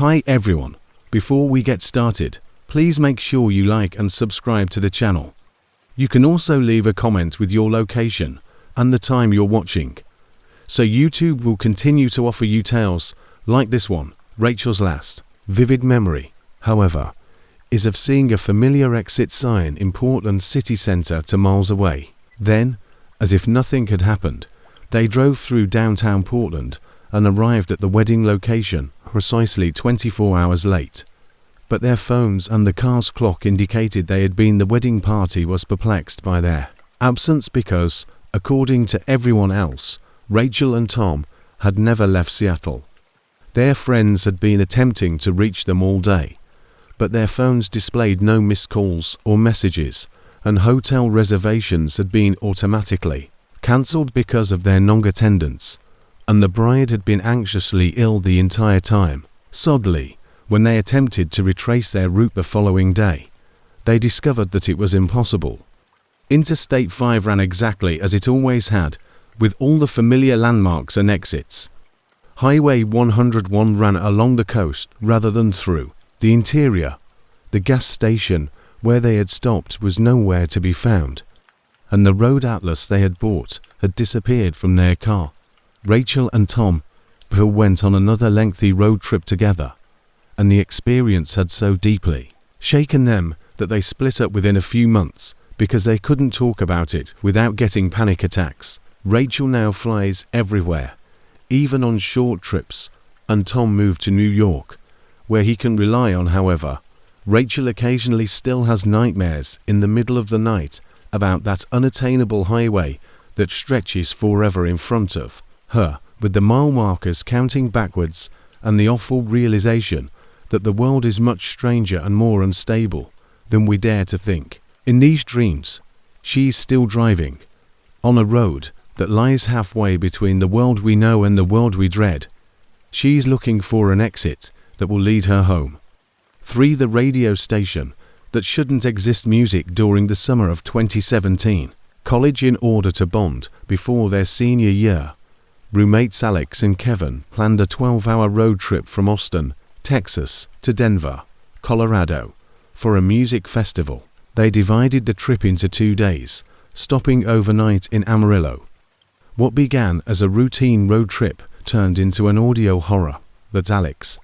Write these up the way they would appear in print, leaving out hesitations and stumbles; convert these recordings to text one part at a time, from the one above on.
Hi everyone, before we get started, please make sure you like and subscribe to the channel. You can also leave a comment with your location and the time you're watching, so YouTube will continue to offer you tales like this one. Rachel's last vivid memory, however, is of seeing a familiar exit sign in Portland city center 2 miles away. Then, as if nothing had happened, they drove through downtown Portland and arrived at the wedding location precisely 24 hours late. But their phones and the car's clock indicated they had been. The wedding party was perplexed by their absence because, according to everyone else, Rachel and Tom had never left Seattle. Their friends had been attempting to reach them all day, but their phones displayed no missed calls or messages, and hotel reservations had been automatically cancelled because of their non-attendance, and the bride had been anxiously ill the entire time. Sadly, when they attempted to retrace their route the following day, they discovered that it was impossible. Interstate 5 ran exactly as it always had, with all the familiar landmarks and exits. Highway 101 ran along the coast rather than through the interior. The gas station where they had stopped was nowhere to be found, and the road atlas they had bought had disappeared from their car. Rachel and Tom went on another lengthy road trip together, and the experience had so deeply shaken them that they split up within a few months because they couldn't talk about it without getting panic attacks. Rachel now flies everywhere, even on short trips, and Tom moved to New York, where he can rely on. However, Rachel occasionally still has nightmares in the middle of the night about that unattainable highway that stretches forever in front of her, with the mile markers counting backwards, and the awful realization that the world is much stranger and more unstable than we dare to think. In these dreams, she is still driving on a road that lies halfway between the world we know and the world we dread. She's looking for an exit that will lead her home. 3. The radio station that shouldn't exist. Music during the summer of 2017. College. In order to bond before their senior year, roommates Alex and Kevin planned a 12-hour road trip from Austin, Texas, to Denver, Colorado, for a music festival. They divided the trip into 2 days, stopping overnight in Amarillo. What began as a routine road trip turned into an audio horror that Alex,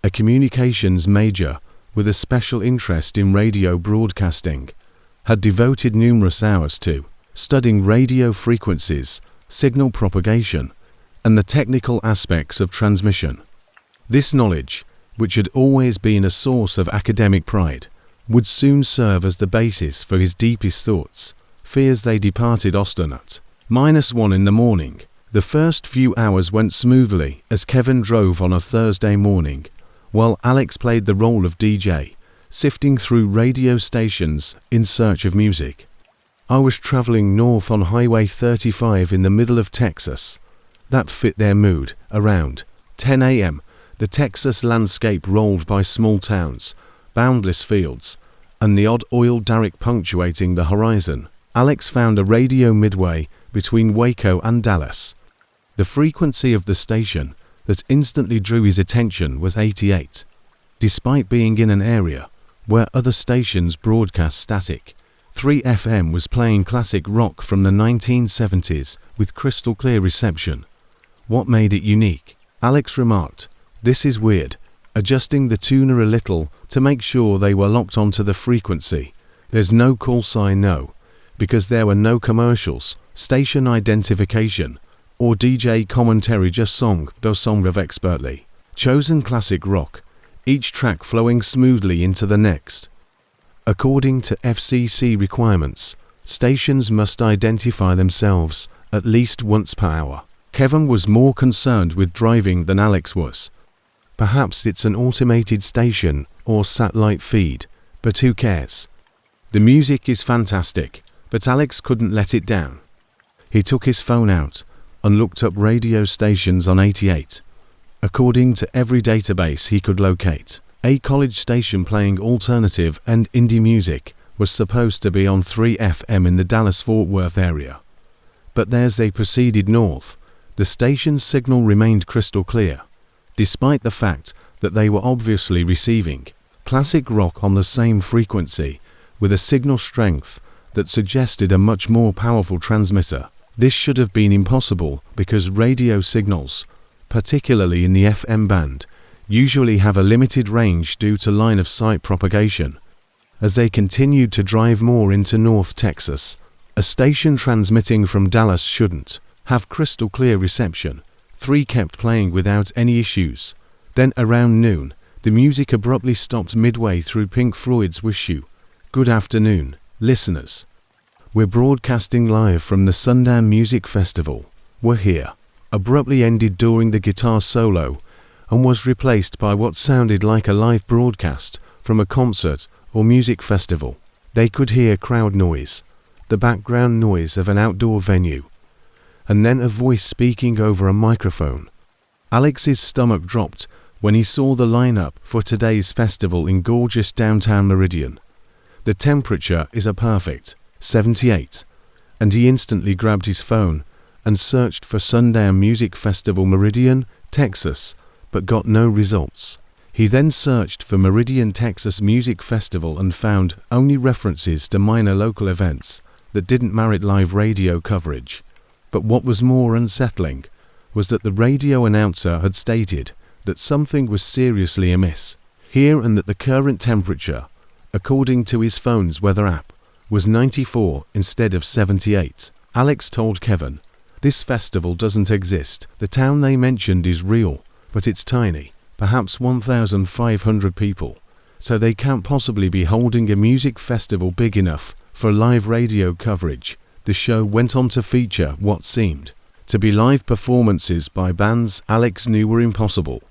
a communications major with a special interest in radio broadcasting, had devoted numerous hours to studying radio frequencies, signal propagation, and the technical aspects of transmission. This knowledge, which had always been a source of academic pride, would soon serve as the basis for his deepest thoughts, fears. They departed Austin at -1 in the morning. The first few hours went smoothly as Kevin drove on a Thursday morning, while Alex played the role of DJ, sifting through radio stations in search of music. I was traveling north on Highway 35 in the middle of Texas. That fit their mood. Around 10 a.m., the Texas landscape rolled by small towns, boundless fields, and the odd oil derrick punctuating the horizon. Alex found a radio midway between Waco and Dallas. The frequency of the station that instantly drew his attention was 88. Despite being in an area where other stations broadcast static, 3 FM was playing classic rock from the 1970s with crystal clear reception. What made it unique? Alex remarked, "This is weird," adjusting the tuner a little to make sure they were locked onto the frequency. "There's no call sign, no, because there were no commercials, station identification, or DJ commentary, just song of expertly chosen classic rock, each track flowing smoothly into the next." According to FCC requirements, stations must identify themselves at least once per hour. Kevin was more concerned with driving than Alex was. Perhaps it's an automated station or satellite feed, but who cares? The music is fantastic, but Alex couldn't let it down. He took his phone out and looked up radio stations on 88. According to every database he could locate, a college station playing alternative and indie music was supposed to be on 3 FM in the Dallas-Fort Worth area. But as they proceeded north, the station's signal remained crystal clear, despite the fact that they were obviously receiving classic rock on the same frequency with a signal strength that suggested a much more powerful transmitter. This should have been impossible because radio signals, particularly in the FM band, usually have a limited range due to line-of-sight propagation. As they continued to drive more into North Texas, a station transmitting from Dallas shouldn't have crystal clear reception. 3 kept playing without any issues. Then around noon, the music abruptly stopped midway through Pink Floyd's Wish You. Good afternoon, listeners. We're broadcasting live from the Sundown Music Festival. We're here. Abruptly ended during the guitar solo and was replaced by what sounded like a live broadcast from a concert or music festival. They could hear crowd noise, the background noise of an outdoor venue, and then a voice speaking over a microphone. Alex's stomach dropped when he saw the lineup for today's festival in gorgeous downtown Meridian. The temperature is a perfect 78, and he instantly grabbed his phone and searched for Sundown Music Festival Meridian, Texas, but got no results. He then searched for Meridian, Texas Music Festival and found only references to minor local events that didn't merit live radio coverage. But what was more unsettling was that the radio announcer had stated that something was seriously amiss here and that the current temperature, according to his phone's weather app, was 94 instead of 78. Alex told Kevin, "This festival doesn't exist. The town they mentioned is real, but it's tiny, perhaps 1,500 people, so they can't possibly be holding a music festival big enough for live radio coverage." The show went on to feature what seemed to be live performances by bands Alex knew were impossible,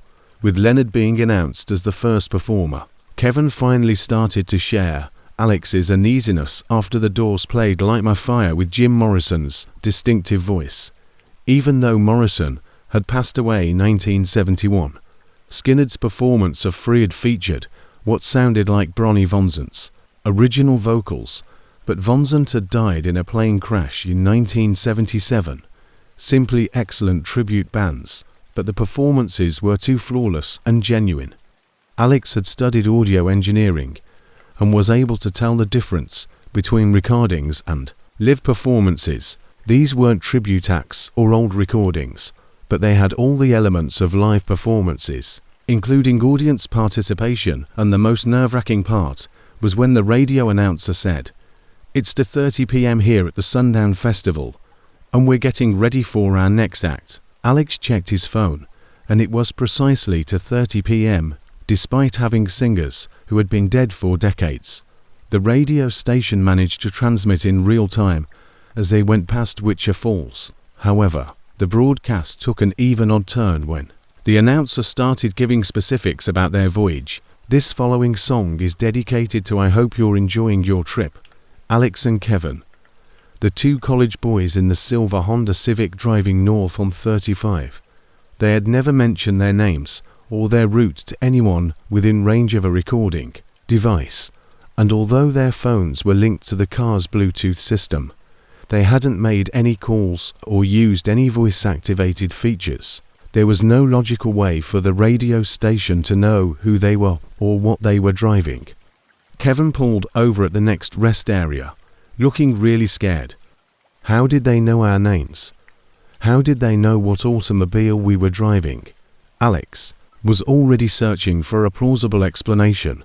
with Leonard being announced as the first performer. Kevin finally started to share Alex's uneasiness after the Doors played Light My Fire with Jim Morrison's distinctive voice. Even though Morrison had passed away in 1971, Skynyrd's performance of Free had featured what sounded like Bronnie Vonzant's original vocals, but Vonzant had died in a plane crash in 1977. Simply excellent tribute bands, but the performances were too flawless and genuine. Alex had studied audio engineering and was able to tell the difference between recordings and live performances. These weren't tribute acts or old recordings, but they had all the elements of live performances, including audience participation, and the most nerve-wracking part was when the radio announcer said, "It's 2:30 p.m. here at the Sundown Festival, and we're getting ready for our next act." Alex checked his phone, and it was precisely 2:30 p.m., despite having singers who had been dead for decades. The radio station managed to transmit in real time as they went past Witcher Falls. However, the broadcast took an even odd turn when the announcer started giving specifics about their voyage. "This following song is dedicated to I hope you're enjoying your trip, Alex and Kevin, the 2 college boys in the silver Honda Civic driving north on 35. They had never mentioned their names or their route to anyone within range of a recording device, and although their phones were linked to the car's Bluetooth system, they hadn't made any calls or used any voice-activated features. There was no logical way for the radio station to know who they were or what they were driving. Kevin pulled over at the next rest area, looking really scared. How did they know our names? How did they know what automobile we were driving? Alex was already searching for a plausible explanation.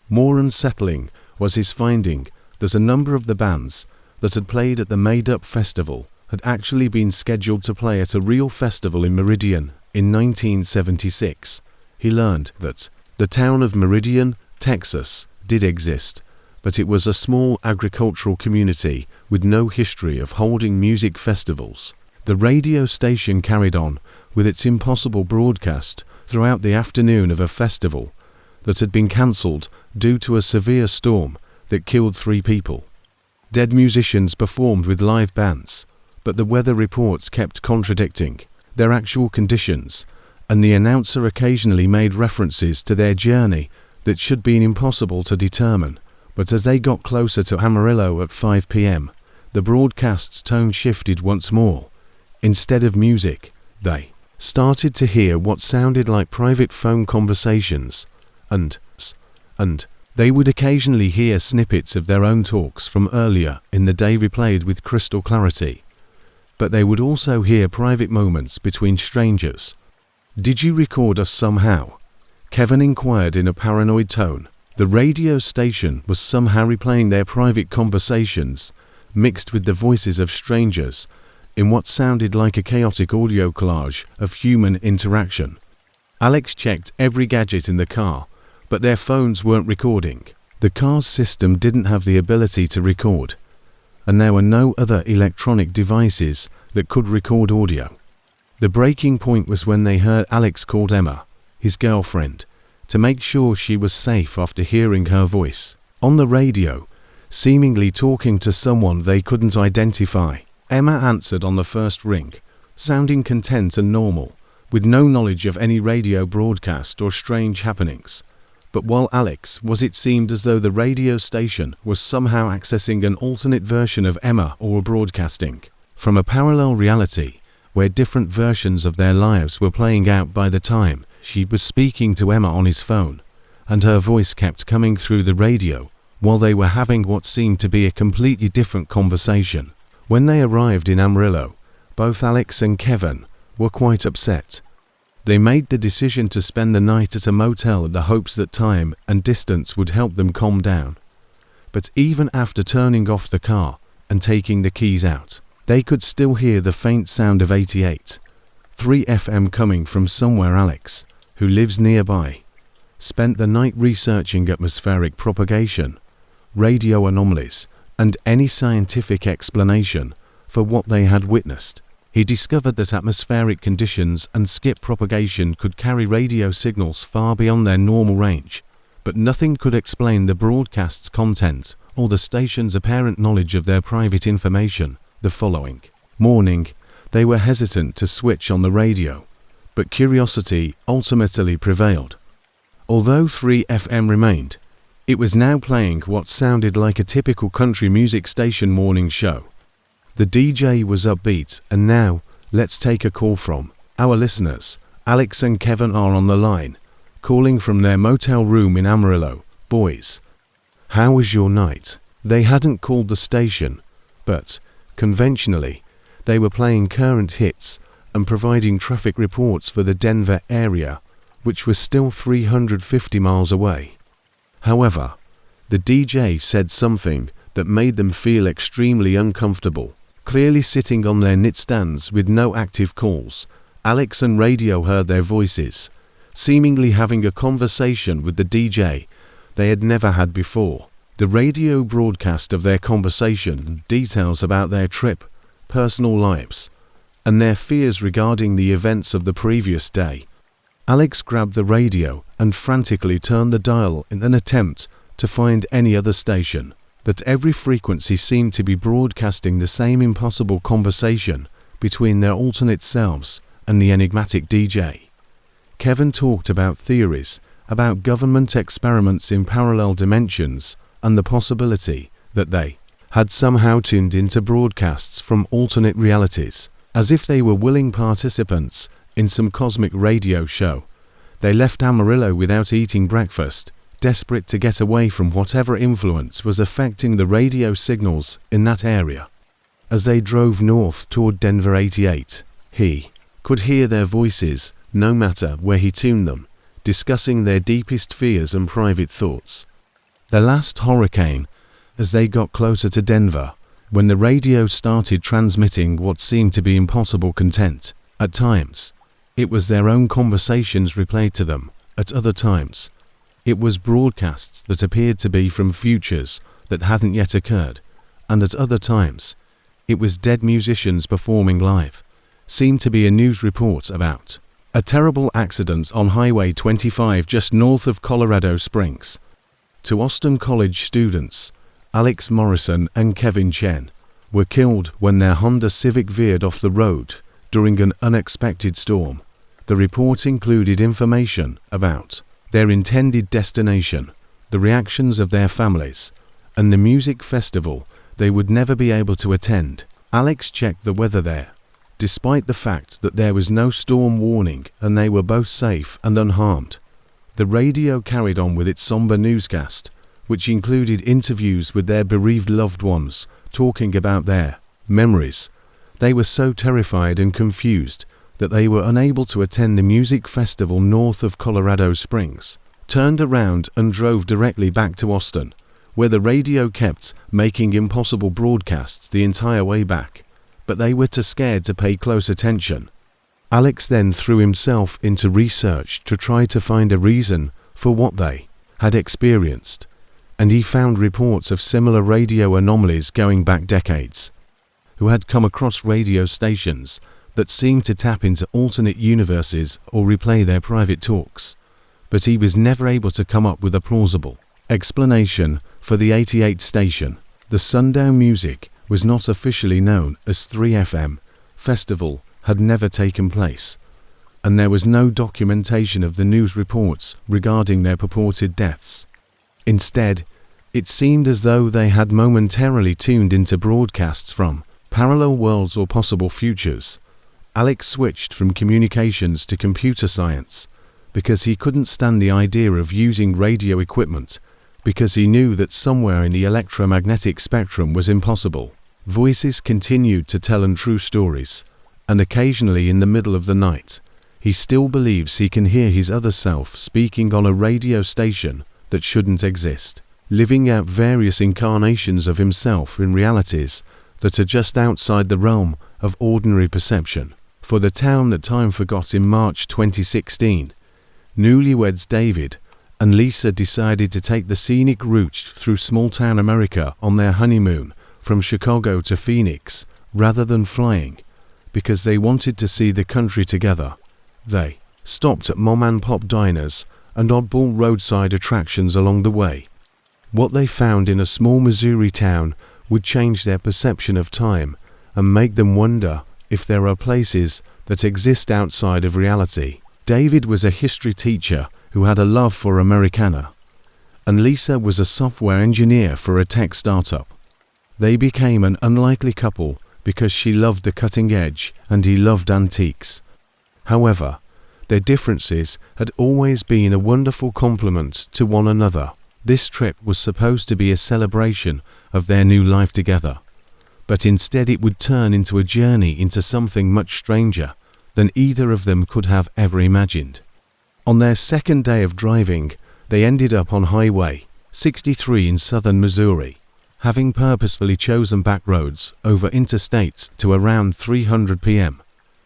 More unsettling was his finding that a number of the bands that had played at the made-up festival had actually been scheduled to play at a real festival in Meridian in 1976. He learned that the town of Meridian, Texas, did exist, but it was a small agricultural community with no history of holding music festivals. The radio station carried on with its impossible broadcast throughout the afternoon of a festival that had been cancelled due to a severe storm that killed 3 people. Dead musicians performed with live bands, but the weather reports kept contradicting their actual conditions, and the announcer occasionally made references to their journey that should be impossible to determine. But as they got closer to Amarillo at 5 p.m., the broadcast's tone shifted once more. Instead of music, they started to hear what sounded like private phone conversations, and they would occasionally hear snippets of their own talks from earlier in the day replayed with crystal clarity. But they would also hear private moments between strangers. "Did you record us somehow?" Kevin inquired in a paranoid tone. The radio station was somehow replaying their private conversations, mixed with the voices of strangers, in what sounded like a chaotic audio collage of human interaction. Alex checked every gadget in the car, but their phones weren't recording. The car's system didn't have the ability to record, and there were no other electronic devices that could record audio. The breaking point was when they heard Alex called Emma, his girlfriend, to make sure she was safe after hearing her voice on the radio, seemingly talking to someone they couldn't identify. Emma answered on the first ring, sounding content and normal, with no knowledge of any radio broadcast or strange happenings. But while Alex was, it seemed as though the radio station was somehow accessing an alternate version of Emma or broadcasting from a parallel reality where different versions of their lives were playing out by the time she was speaking to Emma on his phone, and her voice kept coming through the radio while they were having what seemed to be a completely different conversation. When they arrived in Amarillo, both Alex and Kevin were quite upset. They made the decision to spend the night at a motel in the hopes that time and distance would help them calm down. But even after turning off the car and taking the keys out, they could still hear the faint sound of 88.3 FM coming from somewhere. Alex, who lives nearby, spent the night researching atmospheric propagation, radio anomalies, and any scientific explanation for what they had witnessed. He discovered that atmospheric conditions and skip propagation could carry radio signals far beyond their normal range, but nothing could explain the broadcast's content or the station's apparent knowledge of their private information. The following morning, they were hesitant to switch on the radio, but curiosity ultimately prevailed. Although 3FM remained, it was now playing what sounded like a typical country music station morning show. The DJ was upbeat, and now, let's take a call from our listeners. Alex and Kevin are on the line, calling from their motel room in Amarillo. "Boys, how was your night?" They hadn't called the station, but, conventionally, they were playing current hits and providing traffic reports for the Denver area, which was still 350 miles away. However, the DJ said something that made them feel extremely uncomfortable. Clearly sitting on their nightstands with no active calls, Alex and radio heard their voices, seemingly having a conversation with the DJ they had never had before. The radio broadcast of their conversation details about their trip, personal lives, and their fears regarding the events of the previous day. Alex grabbed the radio and frantically turned the dial in an attempt to find any other station, but every frequency seemed to be broadcasting the same impossible conversation between their alternate selves and the enigmatic DJ. Kevin talked about theories, about government experiments in parallel dimensions, and the possibility that they had somehow tuned into broadcasts from alternate realities, as if they were willing participants in some cosmic radio show. They left Amarillo without eating breakfast, desperate to get away from whatever influence was affecting the radio signals in that area. As they drove north toward Denver 88, he could hear their voices, no matter where he tuned them, discussing their deepest fears and private thoughts. The last hurricane, as they got closer to Denver, when the radio started transmitting what seemed to be impossible content. At times, it was their own conversations replayed to them. At other times, it was broadcasts that appeared to be from futures that hadn't yet occurred, and at other times, it was dead musicians performing live. Seemed to be a news report about a terrible accident on Highway 25 just north of Colorado Springs. To Austin College students, Alex Morrison and Kevin Chen were killed when their Honda Civic veered off the road during an unexpected storm. The report included information about their intended destination, the reactions of their families, and the music festival they would never be able to attend. Alex checked the weather there, despite the fact that there was no storm warning and they were both safe and unharmed. The radio carried on with its somber newscast, which included interviews with their bereaved loved ones, talking about their memories. They were so terrified and confused that they were unable to attend the music festival north of Colorado Springs, turned around and drove directly back to Austin, where the radio kept making impossible broadcasts the entire way back, but they were too scared to pay close attention. Alex then threw himself into research to try to find a reason for what they had experienced, and he found reports of similar radio anomalies going back decades, who had come across radio stations that seemed to tap into alternate universes or replay their private talks, but he was never able to come up with a plausible explanation for the 88 station. The sundown music was not officially known as 3FM festival had never taken place, and there was no documentation of the news reports regarding their purported deaths. Instead, it seemed as though they had momentarily tuned into broadcasts from parallel worlds or possible futures. Alex switched from communications to computer science because he couldn't stand the idea of using radio equipment, because he knew that somewhere in the electromagnetic spectrum was impossible. Voices continued to tell untrue stories, and occasionally in the middle of the night, he still believes he can hear his other self speaking on a radio station that shouldn't exist, living out various incarnations of himself in realities that are just outside the realm of ordinary perception. For the town that time forgot in March 2016, newlyweds David and Lisa decided to take the scenic route through small-town America on their honeymoon from Chicago to Phoenix rather than flying, because they wanted to see the country together. They stopped at mom-and-pop diners and oddball roadside attractions along the way. What they found in a small Missouri town would change their perception of time and make them wonder if there are places that exist outside of reality. David was a history teacher who had a love for Americana, and Lisa was a software engineer for a tech startup. They became an unlikely couple because she loved the cutting edge and he loved antiques. However, their differences had always been a wonderful complement to one another. This trip was supposed to be a celebration of their new life together, but instead it would turn into a journey into something much stranger than either of them could have ever imagined. On their second day of driving, they ended up on Highway 63 in southern Missouri, having purposefully chosen back roads over interstates to around 300 p.m.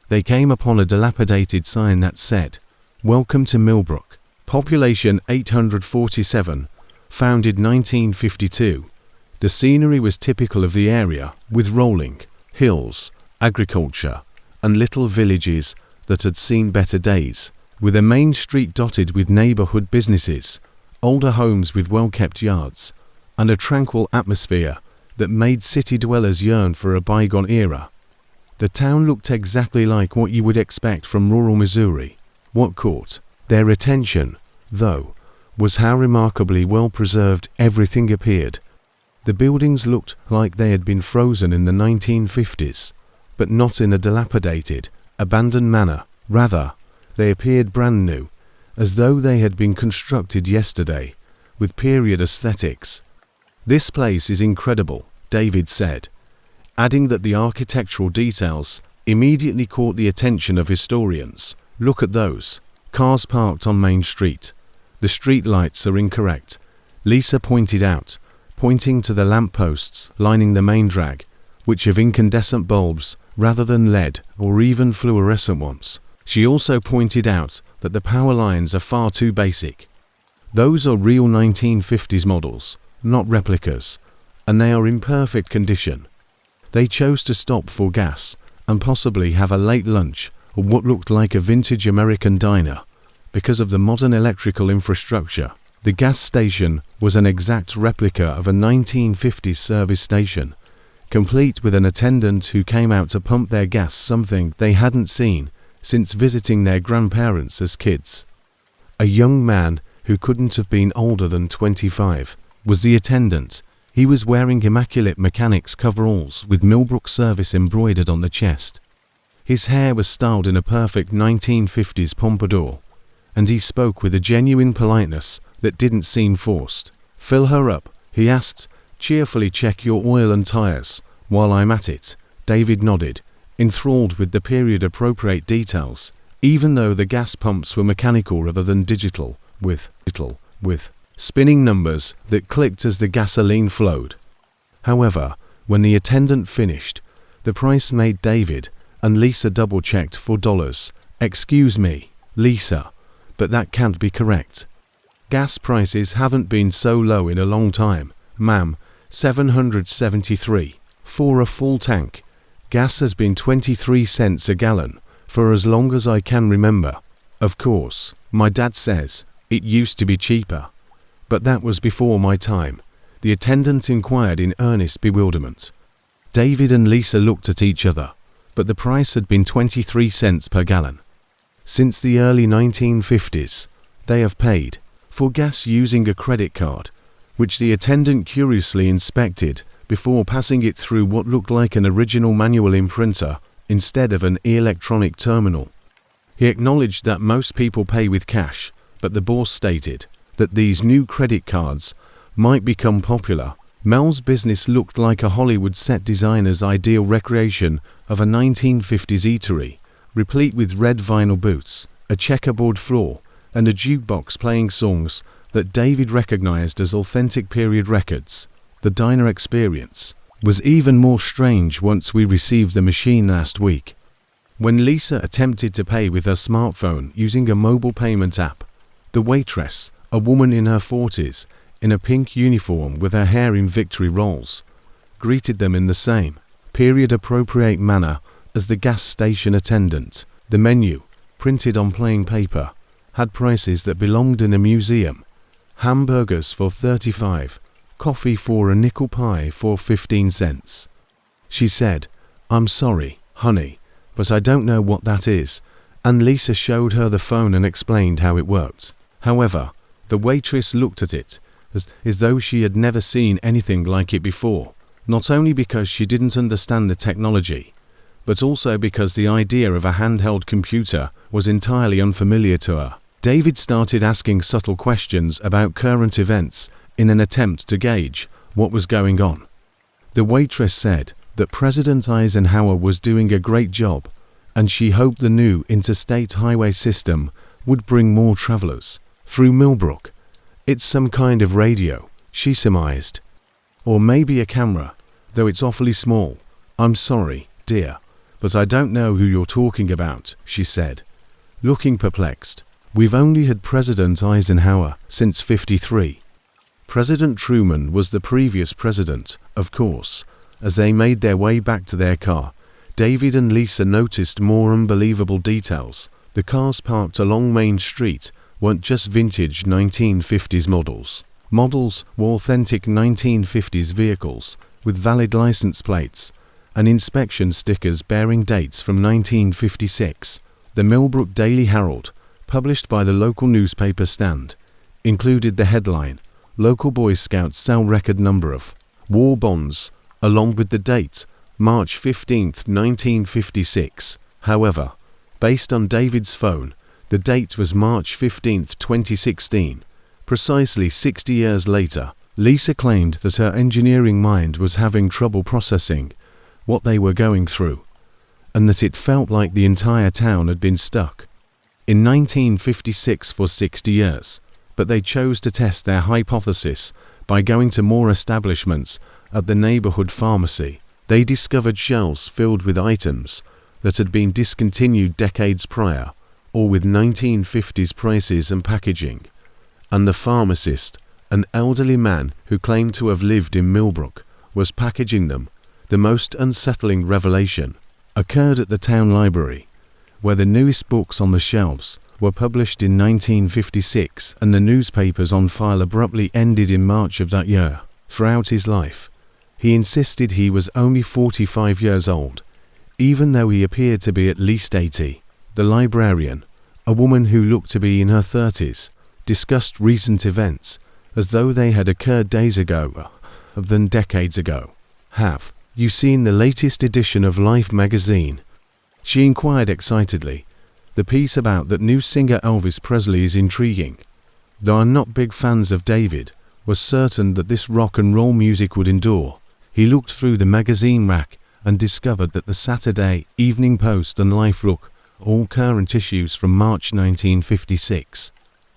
They came upon a dilapidated sign that said, "Welcome to Millbrook, population 847, founded 1952. The scenery was typical of the area, with rolling hills, agriculture, and little villages that had seen better days, with a main street dotted with neighborhood businesses, older homes with well-kept yards, and a tranquil atmosphere that made city dwellers yearn for a bygone era. The town looked exactly like what you would expect from rural Missouri. What caught their attention, though, was how remarkably well preserved everything appeared. The buildings looked like they had been frozen in the 1950s, but not in a dilapidated, abandoned manner. Rather, they appeared brand new, as though they had been constructed yesterday, with period aesthetics. "This place is incredible," David said, adding that the architectural details immediately caught the attention of historians. "Look at those cars parked on Main Street. The street lights are incorrect," Lisa pointed out, pointing to the lampposts lining the main drag, which have incandescent bulbs rather than LED or even fluorescent ones. She also pointed out that the power lines are far too basic. Those are real 1950s models, not replicas, and they are in perfect condition. They chose to stop for gas and possibly have a late lunch or what looked like a vintage American diner because of the modern electrical infrastructure. The gas station was an exact replica of a 1950s service station, complete with an attendant who came out to pump their gas, something they hadn't seen since visiting their grandparents as kids. A young man who couldn't have been older than 25 was the attendant. He was wearing immaculate mechanics coveralls with Millbrook service embroidered on the chest. His hair was styled in a perfect 1950s pompadour, and he spoke with a genuine politeness that didn't seem forced. "Fill her up," he asked. "Cheerfully check your oil and tires while I'm at it." David nodded, enthralled with the period-appropriate details, even though the gas pumps were mechanical rather than digital, with spinning numbers that clicked as the gasoline flowed. However, when the attendant finished, the price made David and Lisa double-checked for dollars. "Excuse me, Lisa, but that can't be correct. Gas prices haven't been so low in a long time, ma'am. $773 for a full tank. Gas has been 23 cents a gallon for as long as I can remember. Of course, my dad says it used to be cheaper, but that was before my time," the attendant inquired in earnest bewilderment. David and Lisa looked at each other, but the price had been 23 cents per gallon. Since the early 1950s, they have paid for gas using a credit card, which the attendant curiously inspected before passing it through what looked like an original manual imprinter instead of an electronic terminal. He acknowledged that most people pay with cash, but the boss stated that these new credit cards might become popular. Mel's business looked like a Hollywood set designer's ideal recreation of a 1950s eatery, replete with red vinyl booths, a checkerboard floor, and a jukebox playing songs that David recognized as authentic period records. The diner experience was even more strange once we received the machine last week. When Lisa attempted to pay with her smartphone using a mobile payment app, the waitress, a woman in her 40s, in a pink uniform with her hair in victory rolls, greeted them in the same period-appropriate manner as the gas station attendant. The menu, printed on plain paper, had prices that belonged in a museum. Hamburgers for 35, coffee for a nickel pie for 15 cents. She said, "I'm sorry, honey, but I don't know what that is," and Lisa showed her the phone and explained how it worked. However, the waitress looked at it as though she had never seen anything like it before, not only because she didn't understand the technology, but also because the idea of a handheld computer was entirely unfamiliar to her. David started asking subtle questions about current events in an attempt to gauge what was going on. The waitress said that President Eisenhower was doing a great job, and she hoped the new interstate highway system would bring more travelers through Millbrook. "It's some kind of radio," she surmised. "Or maybe a camera, though it's awfully small. I'm sorry, dear, but I don't know who you're talking about," she said, looking perplexed. "We've only had President Eisenhower since '53. President Truman was the previous president, of course." As they made their way back to their car, David and Lisa noticed more unbelievable details. The cars parked along Main Street weren't just vintage 1950s models. Models were authentic 1950s vehicles with valid license plates and inspection stickers bearing dates from 1956. The Millbrook Daily Herald, published by the local newspaper stand, included the headline, "Local Boy Scouts sell record number of war bonds," along with the date, March 15, 1956. However, based on David's phone, the date was March 15, 2016. Precisely 60 years later, Lisa claimed that her engineering mind was having trouble processing what they were going through, and that it felt like the entire town had been stuck in 1956 for 60 years, but they chose to test their hypothesis by going to more establishments at the neighborhood pharmacy. They discovered shelves filled with items that had been discontinued decades prior, or with 1950s prices and packaging, and the pharmacist, an elderly man who claimed to have lived in Millbrook, was packaging them. The most unsettling revelation occurred at the town library, where the newest books on the shelves were published in 1956 and the newspapers on file abruptly ended in March of that year. Throughout his life, he insisted he was only 45 years old, even though he appeared to be at least 80. The librarian, a woman who looked to be in her 30s, discussed recent events as though they had occurred days ago rather than decades ago. "Have you seen the latest edition of Life magazine?" She inquired excitedly. "The piece about that new singer Elvis Presley is intriguing." Though I'm not big fans of David, was certain that this rock and roll music would endure. He looked through the magazine rack and discovered that the Saturday, Evening Post and Life Look, all current issues from March 1956.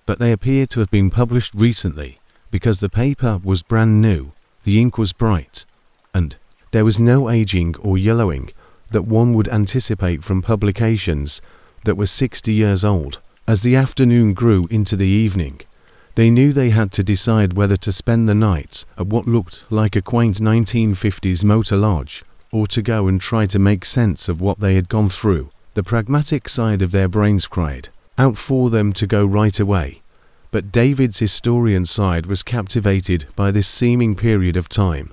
But they appeared to have been published recently, because the paper was brand new, the ink was bright, and there was no aging or yellowing that one would anticipate from publications that were 60 years old. As the afternoon grew into the evening, they knew they had to decide whether to spend the night at what looked like a quaint 1950s motor lodge, or to go and try to make sense of what they had gone through. The pragmatic side of their brains cried out for them to go right away, but David's historian side was captivated by this seeming period of time.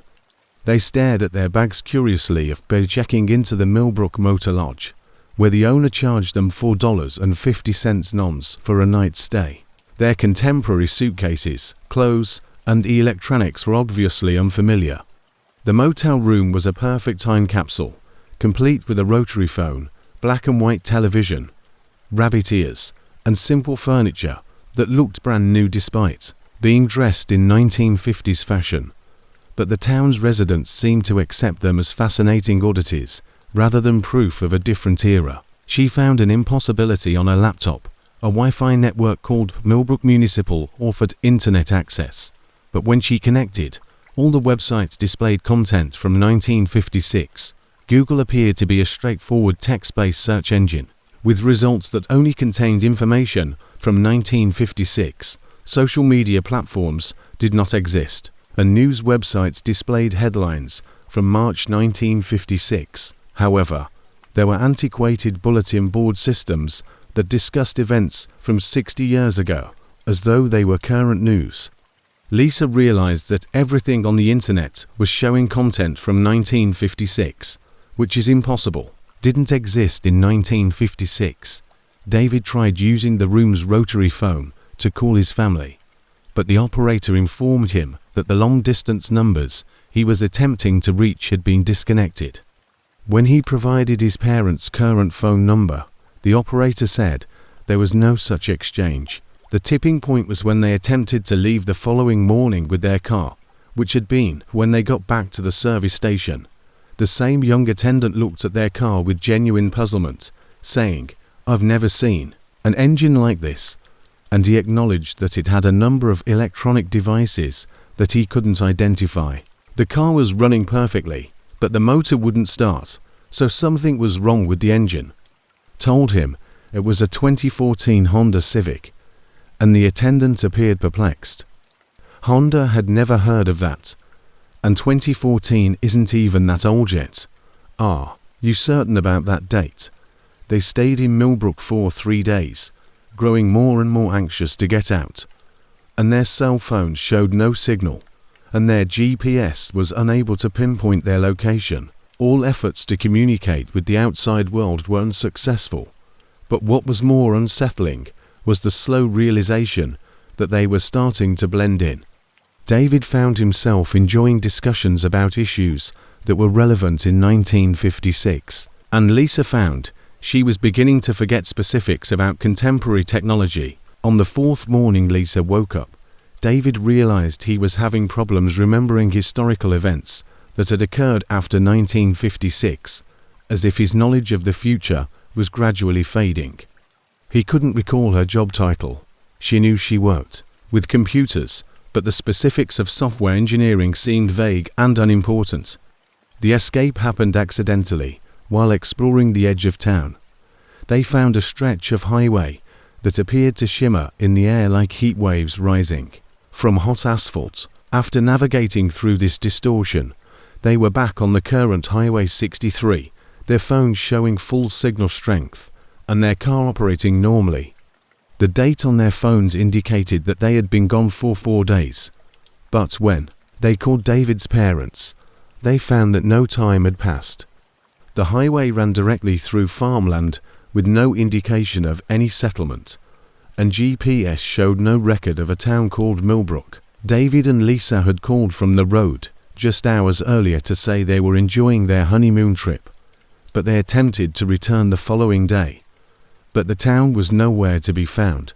They stared at their bags curiously after checking into the Millbrook Motor Lodge, where the owner charged them $4.50 nonce for a night's stay. Their contemporary suitcases, clothes, and electronics were obviously unfamiliar. The motel room was a perfect time capsule, complete with a rotary phone, black and white television, rabbit ears, and simple furniture that looked brand new despite being dressed in 1950s fashion. But the town's residents seemed to accept them as fascinating oddities, rather than proof of a different era. She found an impossibility on her laptop. A Wi-Fi network called Millbrook Municipal offered internet access, but when she connected, all the websites displayed content from 1956. Google appeared to be a straightforward text-based search engine, with results that only contained information from 1956. Social media platforms did not exist, and news websites displayed headlines from March 1956. However, there were antiquated bulletin board systems that discussed events from 60 years ago, as though they were current news. Lisa realized that everything on the internet was showing content from 1956, which is impossible, didn't exist in 1956. David tried using the room's rotary phone to call his family, but the operator informed him that the long-distance numbers he was attempting to reach had been disconnected. When he provided his parents' current phone number, the operator said there was no such exchange. The tipping point was when they attempted to leave the following morning with their car, which had been when they got back to the service station. The same young attendant looked at their car with genuine puzzlement, saying, "I've never seen an engine like this," and he acknowledged that it had a number of electronic devices that he couldn't identify. The car was running perfectly, but the motor wouldn't start, so something was wrong with the engine. Told him it was a 2014 Honda Civic, and the attendant appeared perplexed. Honda had never heard of that, and 2014 isn't even that old yet. "Ah, you certain about that date?" They stayed in Millbrook for 3 days, growing more and more anxious to get out, and their cell phones showed no signal, and their GPS was unable to pinpoint their location. All efforts to communicate with the outside world were unsuccessful, but what was more unsettling was the slow realization that they were starting to blend in. David found himself enjoying discussions about issues that were relevant in 1956, and Lisa found she was beginning to forget specifics about contemporary technology. On the fourth morning Lisa woke up, David realized he was having problems remembering historical events that had occurred after 1956, as if his knowledge of the future was gradually fading. He couldn't recall her job title. She knew she worked with computers, but the specifics of software engineering seemed vague and unimportant. The escape happened accidentally while exploring the edge of town. They found a stretch of highway that appeared to shimmer in the air like heat waves rising from hot asphalt. After navigating through this distortion, they were back on the current Highway 63, their phones showing full signal strength, and their car operating normally. The date on their phones indicated that they had been gone for 4 days. But when they called David's parents, they found that no time had passed. The highway ran directly through farmland with no indication of any settlement, and GPS showed no record of a town called Millbrook. David and Lisa had called from the road just hours earlier to say they were enjoying their honeymoon trip, but they attempted to return the following day. But the town was nowhere to be found.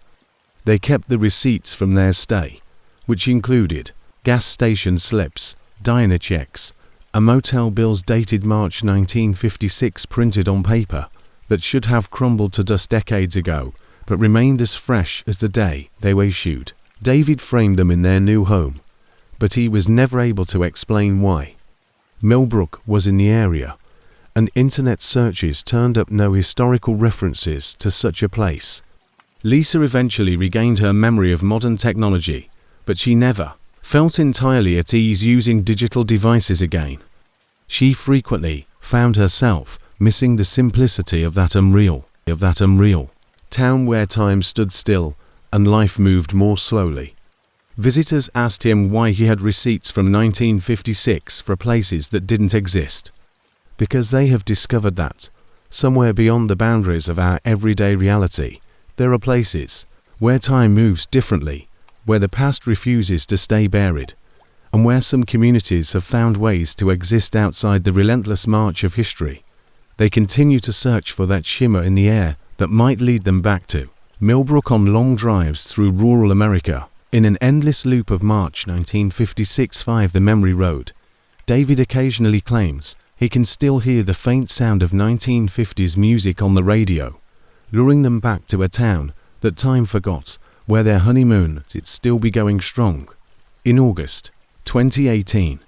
They kept the receipts from their stay, which included gas station slips, diner checks, and motel bills dated March 1956 printed on paper that should have crumbled to dust decades ago, but remained as fresh as the day they were issued. David framed them in their new home, but he was never able to explain why. Millbrook was in the area, and internet searches turned up no historical references to such a place. Lisa eventually regained her memory of modern technology, but she never felt entirely at ease using digital devices again. She frequently found herself missing the simplicity of that unreal town where time stood still and life moved more slowly. Visitors asked him why he had receipts from 1956 for places that didn't exist. Because they have discovered that, somewhere beyond the boundaries of our everyday reality, there are places where time moves differently, where the past refuses to stay buried, and where some communities have found ways to exist outside the relentless march of history. They continue to search for that shimmer in the air that might lead them back to Millbrook on long drives through rural America. In an endless loop of March 1956-5 the memory road, David occasionally claims he can still hear the faint sound of 1950s music on the radio, luring them back to a town that time forgot, where their honeymoon might still be going strong. In August 2018,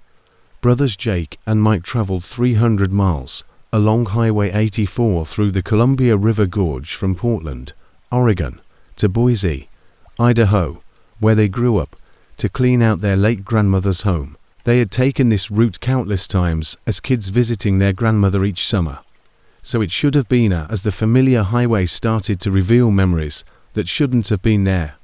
brothers Jake and Mike traveled 300 miles along Highway 84 through the Columbia River Gorge from Portland, Oregon, to Boise, Idaho, where they grew up, to clean out their late grandmother's home. They had taken this route countless times as kids visiting their grandmother each summer. So it should have been as the familiar highway started to reveal memories that shouldn't have been there.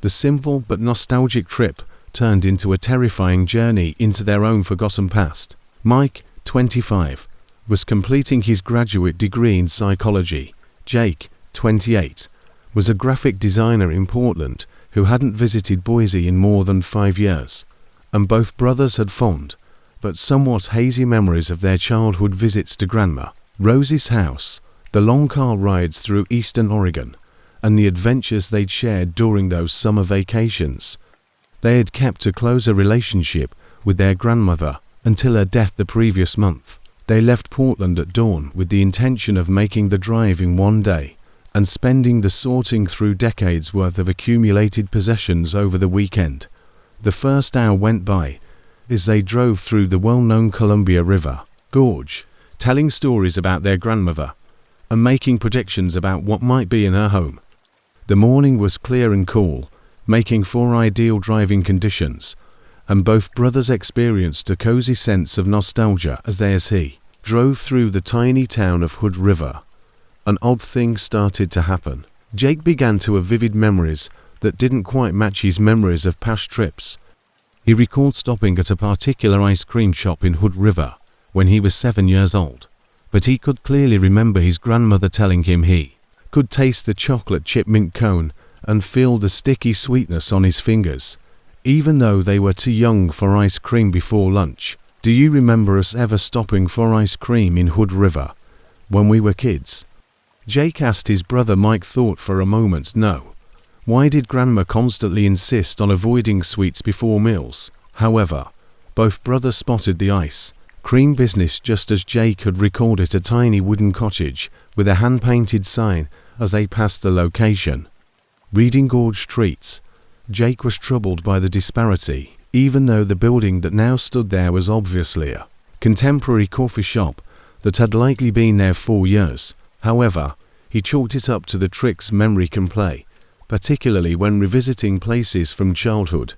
The simple but nostalgic trip turned into a terrifying journey into their own forgotten past. Mike, 25, was completing his graduate degree in psychology. Jake, 28, was a graphic designer in Portland who hadn't visited Boise in more than 5 years, and both brothers had fond, but somewhat hazy memories of their childhood visits to Grandma Rosie's house, the long car rides through eastern Oregon, and the adventures they'd shared during those summer vacations. They had kept a closer relationship with their grandmother until her death the previous month. They left Portland at dawn with the intention of making the drive in one day, and spending the sorting through decades worth of accumulated possessions over the weekend. The first hour went by as they drove through the well-known Columbia River Gorge, telling stories about their grandmother and making predictions about what might be in her home. The morning was clear and cool, making for ideal driving conditions, and both brothers experienced a cozy sense of nostalgia as he drove through the tiny town of Hood River. An odd thing started to happen. Jake began to have vivid memories that didn't quite match his memories of past trips. He recalled stopping at a particular ice cream shop in Hood River when he was 7 years old, but he could clearly remember his grandmother telling him he could taste the chocolate chip mint cone and feel the sticky sweetness on his fingers, even though they were too young for ice cream before lunch. Do you remember us ever stopping for ice cream in Hood River when we were kids? Jake asked his brother Mike. Thought for a moment. No. Why did Grandma constantly insist on avoiding sweets before meals? However, both brothers spotted the ice cream business just as Jake had recalled it, a tiny wooden cottage with a hand-painted sign as they passed the location. Reading Gorge Treats, Jake was troubled by the disparity, even though the building that now stood there was obviously a contemporary coffee shop that had likely been there 4 years. However, he chalked it up to the tricks memory can play, particularly when revisiting places from childhood.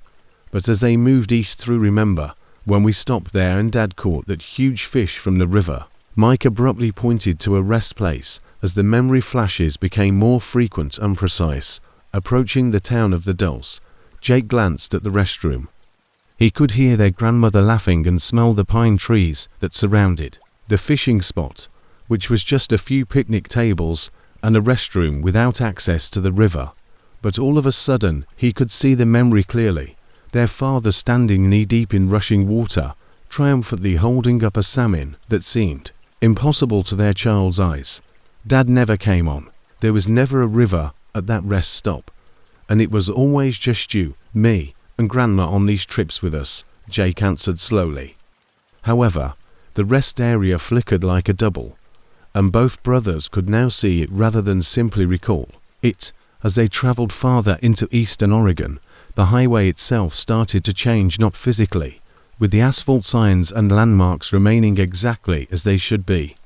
But as they moved east through Remember, when we stopped there and Dad caught that huge fish from the river, Mike abruptly pointed to a rest place as the memory flashes became more frequent and precise. Approaching the town of the Dulles, Jake glanced at the restroom. He could hear their grandmother laughing and smell the pine trees that surrounded the fishing spot, which was just a few picnic tables and a restroom without access to the river. But all of a sudden, he could see the memory clearly. Their father standing knee-deep in rushing water, triumphantly holding up a salmon that seemed impossible to their child's eyes. Dad never came on. There was never a river at that rest stop. And it was always just you, me, and Grandma on these trips with us, Jake answered slowly. However, the rest area flickered like a double, and both brothers could now see it rather than simply recall it. As they traveled farther into eastern Oregon, the highway itself started to change, not physically, with the asphalt signs and landmarks remaining exactly as they should be,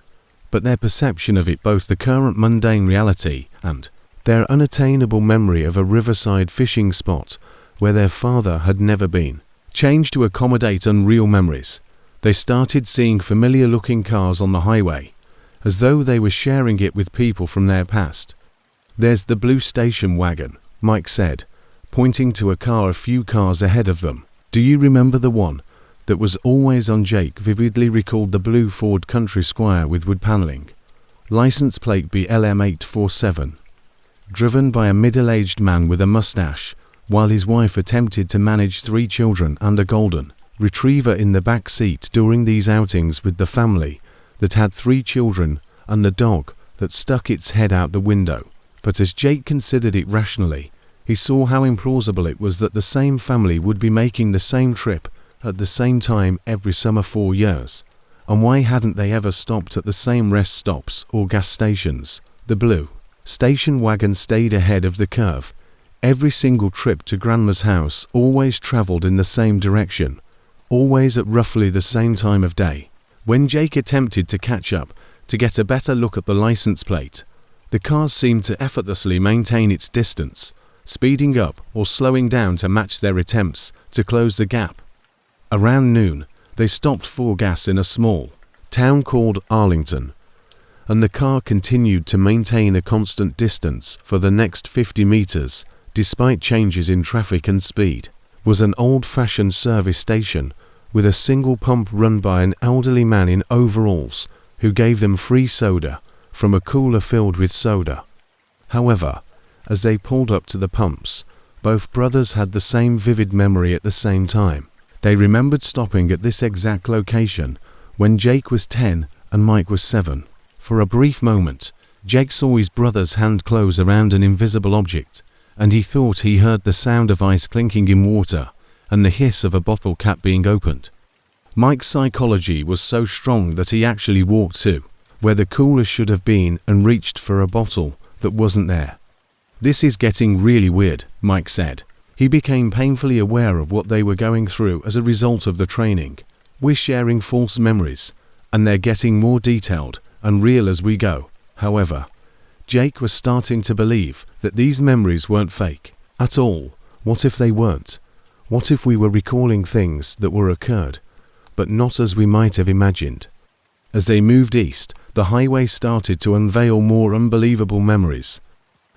but their perception of it, both the current mundane reality and their unattainable memory of a riverside fishing spot where their father had never been, changed to accommodate unreal memories. They started seeing familiar-looking cars on the highway, as though they were sharing it with people from their past. "There's the blue station wagon," Mike said, pointing to a car a few cars ahead of them. "Do you remember the one that was always on?" Jake vividly recalled the blue Ford Country Squire with wood paneling, license plate BLM847, driven by a middle-aged man with a mustache, while his wife attempted to manage 3 children and a golden retriever in the back seat during these outings with the family that had 3 children and the dog that stuck its head out the window. But as Jake considered it rationally, he saw how implausible it was that the same family would be making the same trip at the same time every summer 4 years. And why hadn't they ever stopped at the same rest stops or gas stations? The blue station wagon stayed ahead of the curve. Every single trip to Grandma's house always traveled in the same direction, always at roughly the same time of day. When Jake attempted to catch up to get a better look at the license plate, the car seemed to effortlessly maintain its distance, speeding up or slowing down to match their attempts to close the gap. Around noon, they stopped for gas in a small town called Arlington, and the car continued to maintain a constant distance for the next 50 meters, despite changes in traffic and speed. Was an old-fashioned service station with a single pump run by an elderly man in overalls who gave them free soda from a cooler filled with soda. However, as they pulled up to the pumps, both brothers had the same vivid memory at the same time. They remembered stopping at this exact location when Jake was 10 and Mike was 7. For a brief moment, Jake saw his brother's hand close around an invisible object, and he thought he heard the sound of ice clinking in water and the hiss of a bottle cap being opened. Mike's psychology was so strong that he actually walked to where the cooler should have been and reached for a bottle that wasn't there. "This is getting really weird," Mike said. He became painfully aware of what they were going through as a result of the training. "We're sharing false memories, and they're getting more detailed and real as we go." However, Jake was starting to believe that these memories weren't fake at all. What if they weren't? What if we were recalling things that were occurred, but not as we might have imagined? As they moved east, the highway started to unveil more unbelievable memories.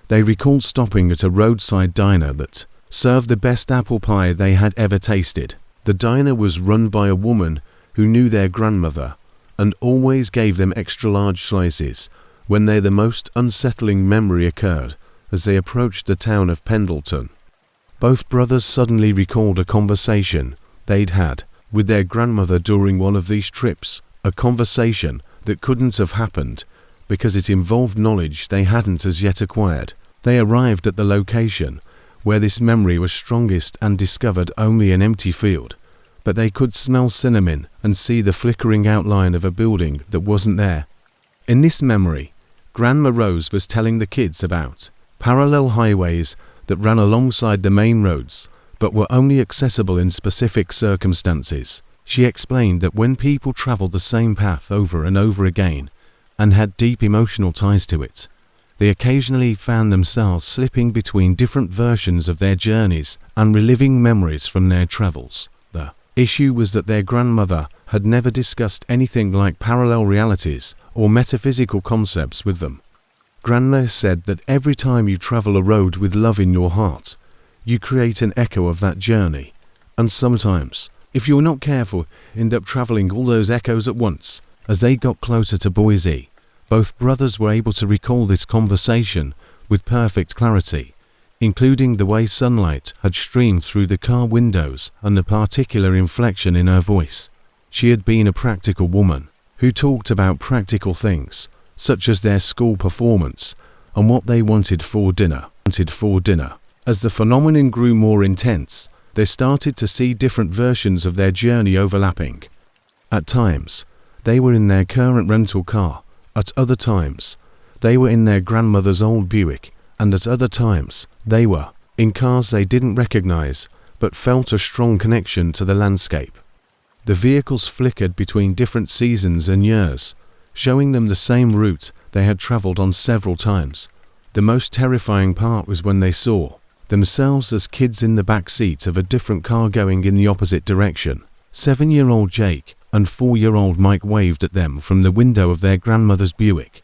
They recalled stopping at a roadside diner that served the best apple pie they had ever tasted. The diner was run by a woman who knew their grandmother and always gave them extra large slices when the most unsettling memory occurred as they approached the town of Pendleton. Both brothers suddenly recalled a conversation they'd had with their grandmother during one of these trips, a conversation that couldn't have happened because it involved knowledge they hadn't as yet acquired. They arrived at the location where this memory was strongest and discovered only an empty field, but they could smell cinnamon and see the flickering outline of a building that wasn't there. In this memory, Grandma Rose was telling the kids about parallel highways that ran alongside the main roads but were only accessible in specific circumstances. She explained that when people traveled the same path over and over again and had deep emotional ties to it, they occasionally found themselves slipping between different versions of their journeys and reliving memories from their travels. The issue was that their grandmother had never discussed anything like parallel realities or metaphysical concepts with them. Grandma said that every time you travel a road with love in your heart, you create an echo of that journey, and sometimes, if you're not careful, end up traveling all those echoes at once. As they got closer to Boise, both brothers were able to recall this conversation with perfect clarity, including the way sunlight had streamed through the car windows and the particular inflection in her voice. She had been a practical woman who talked about practical things, such as their school performance and what they wanted for dinner. As the phenomenon grew more intense, they started to see different versions of their journey overlapping. At times, they were in their current rental car. At other times, they were in their grandmother's old Buick, and at other times, they were in cars they didn't recognize but felt a strong connection to the landscape. The vehicles flickered between different seasons and years, showing them the same route they had traveled on several times. The most terrifying part was when they saw themselves as kids in the back seat of a different car going in the opposite direction. 7-year-old Jake and 4-year-old Mike waved at them from the window of their grandmother's Buick,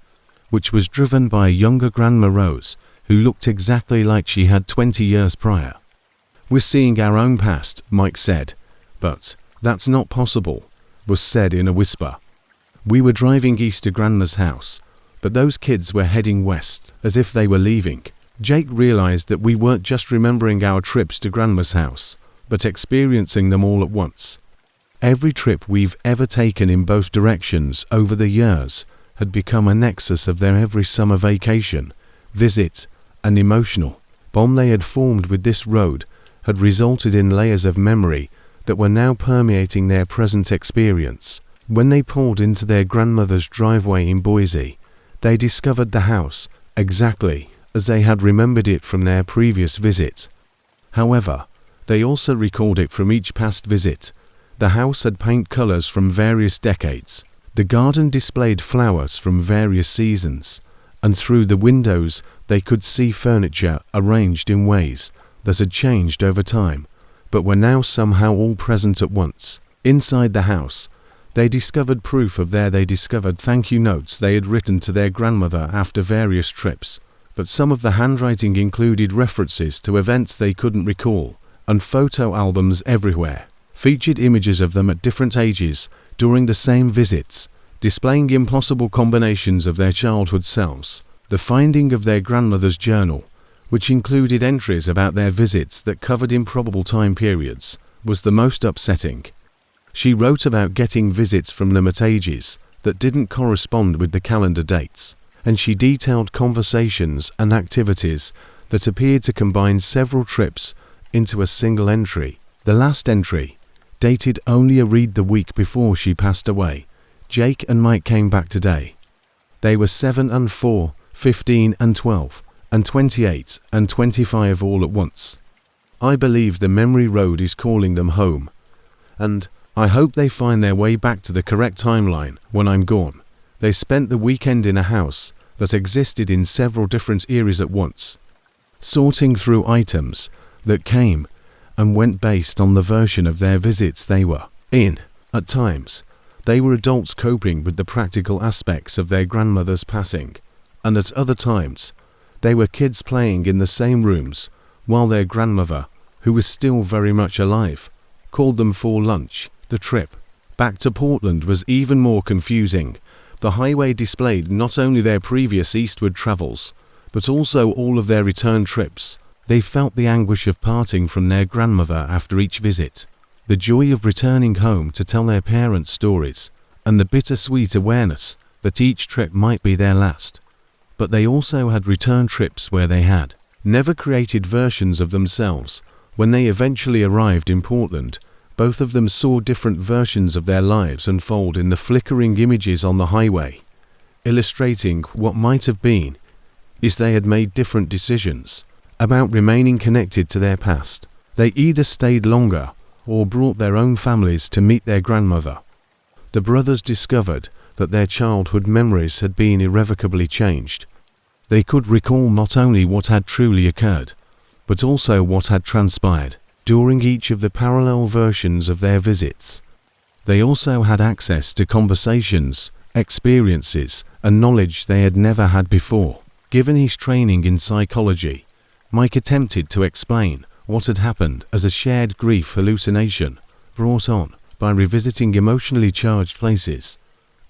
which was driven by a younger Grandma Rose who looked exactly like she had 20 years prior. "We're seeing our own past," Mike said. "But that's not possible," was said in a whisper. "We were driving east to Grandma's house, but those kids were heading west, as if they were leaving." Jake realized that we weren't just remembering our trips to Grandma's house, but experiencing them all at once. Every trip we've ever taken in both directions over the years had become a nexus of their every summer vacation, visit, and emotional bond they had formed with this road had resulted in layers of memory that were now permeating their present experience. When they pulled into their grandmother's driveway in Boise, they discovered the house exactly as they had remembered it from their previous visit. However, they also recalled it from each past visit. The house had paint colors from various decades. The garden displayed flowers from various seasons, and through the windows they could see furniture arranged in ways that had changed over time, but were now somehow all present at once. Inside the house, they discovered proof of they discovered thank you notes they had written to their grandmother after various trips, but some of the handwriting included references to events they couldn't recall, and photo albums everywhere featured images of them at different ages during the same visits, displaying impossible combinations of their childhood selves. The finding of their grandmother's journal, which included entries about their visits that covered improbable time periods, was the most upsetting. She wrote about getting visits from them at ages that didn't correspond with the calendar dates, and she detailed conversations and activities that appeared to combine several trips into a single entry. The last entry, dated only a week before she passed away. Jake and Mike came back today. They were 7 and 4, 15 and 12, and 28 and 25 all at once. I believe the memory road is calling them home, and I hope they find their way back to the correct timeline when I'm gone. They spent the weekend in a house that existed in several different eras at once, sorting through items that came and went based on the version of their visits they were in. At times, they were adults coping with the practical aspects of their grandmother's passing, and at other times, they were kids playing in the same rooms while their grandmother, who was still very much alive, called them for lunch. The trip back to Portland was even more confusing. The highway displayed not only their previous eastward travels, but also all of their return trips. They felt the anguish of parting from their grandmother after each visit, the joy of returning home to tell their parents stories, and the bittersweet awareness that each trip might be their last. But they also had return trips where they had never created versions of themselves. When they eventually arrived in Portland, both of them saw different versions of their lives unfold in the flickering images on the highway, illustrating what might have been is they had made different decisions about remaining connected to their past. They either stayed longer or brought their own families to meet their grandmother. The brothers discovered that their childhood memories had been irrevocably changed. They could recall not only what had truly occurred, but also what had transpired during each of the parallel versions of their visits. They also had access to conversations, experiences, and knowledge they had never had before. Given his training in psychology, Mike attempted to explain what had happened as a shared grief hallucination brought on by revisiting emotionally charged places.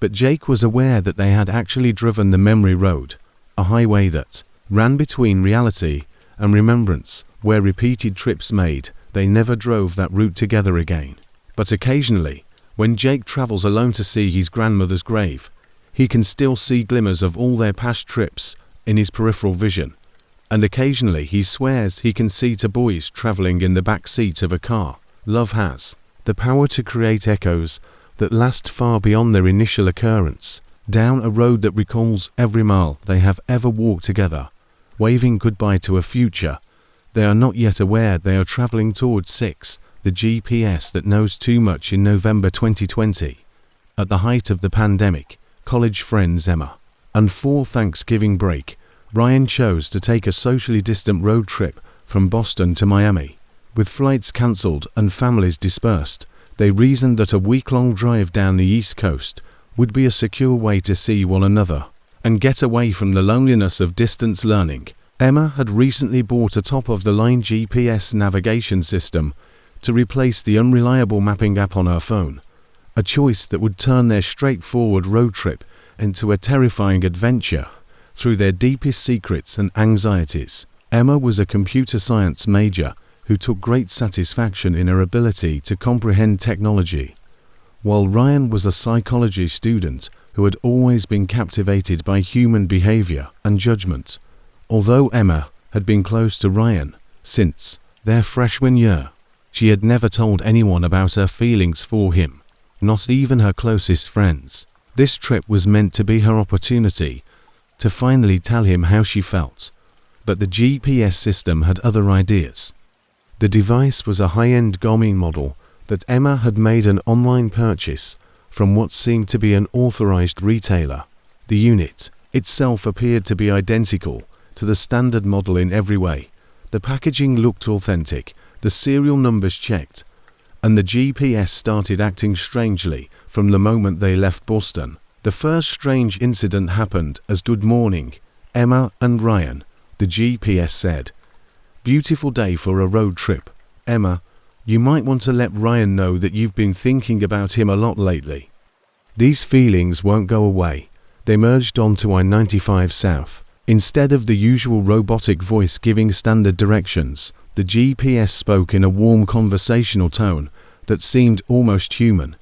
But Jake was aware that they had actually driven the memory road, a highway that ran between reality and remembrance, where repeated trips made they never drove that route together again. But occasionally, When Jake travels alone to see his grandmother's grave, he can still see glimmers of all their past trips in his peripheral vision, and occasionally he swears he can see two boys traveling in the back seat of a car. Love has the power to create echoes that last far beyond their initial occurrence, down a road that recalls every mile they have ever walked together, waving goodbye to a future they are not yet aware they are traveling towards. 6. The GPS that knows too much. In November 2020, at the height of the pandemic, college friends Emma and for Thanksgiving break, Ryan chose to take a socially distant road trip from Boston to Miami. With flights cancelled and families dispersed, they reasoned that a week-long drive down the East Coast would be a secure way to see one another and get away from the loneliness of distance learning. Emma had recently bought a top-of-the-line GPS navigation system to replace the unreliable mapping app on her phone, a choice that would turn their straightforward road trip into a terrifying adventure through their deepest secrets and anxieties. Emma was a computer science major who took great satisfaction in her ability to comprehend technology, while Ryan was a psychology student who had always been captivated by human behavior and judgment. Although Emma had been close to Ryan since their freshman year, she had never told anyone about her feelings for him, not even her closest friends. This trip was meant to be her opportunity to finally tell him how she felt, but the GPS system had other ideas. The device was a high-end Garmin model that Emma had made an online purchase from what seemed to be an authorized retailer. The unit itself appeared to be identical to the standard model in every way. The packaging looked authentic, the serial numbers checked, and the GPS started acting strangely from the moment they left Boston. The first strange incident happened as "Good morning, Emma and Ryan," the GPS said. "Beautiful day for a road trip. Emma, you might want to let Ryan know that you've been thinking about him a lot lately. These feelings won't go away." They merged onto I-95 South. Instead of the usual robotic voice giving standard directions, the GPS spoke in a warm conversational tone that seemed almost human.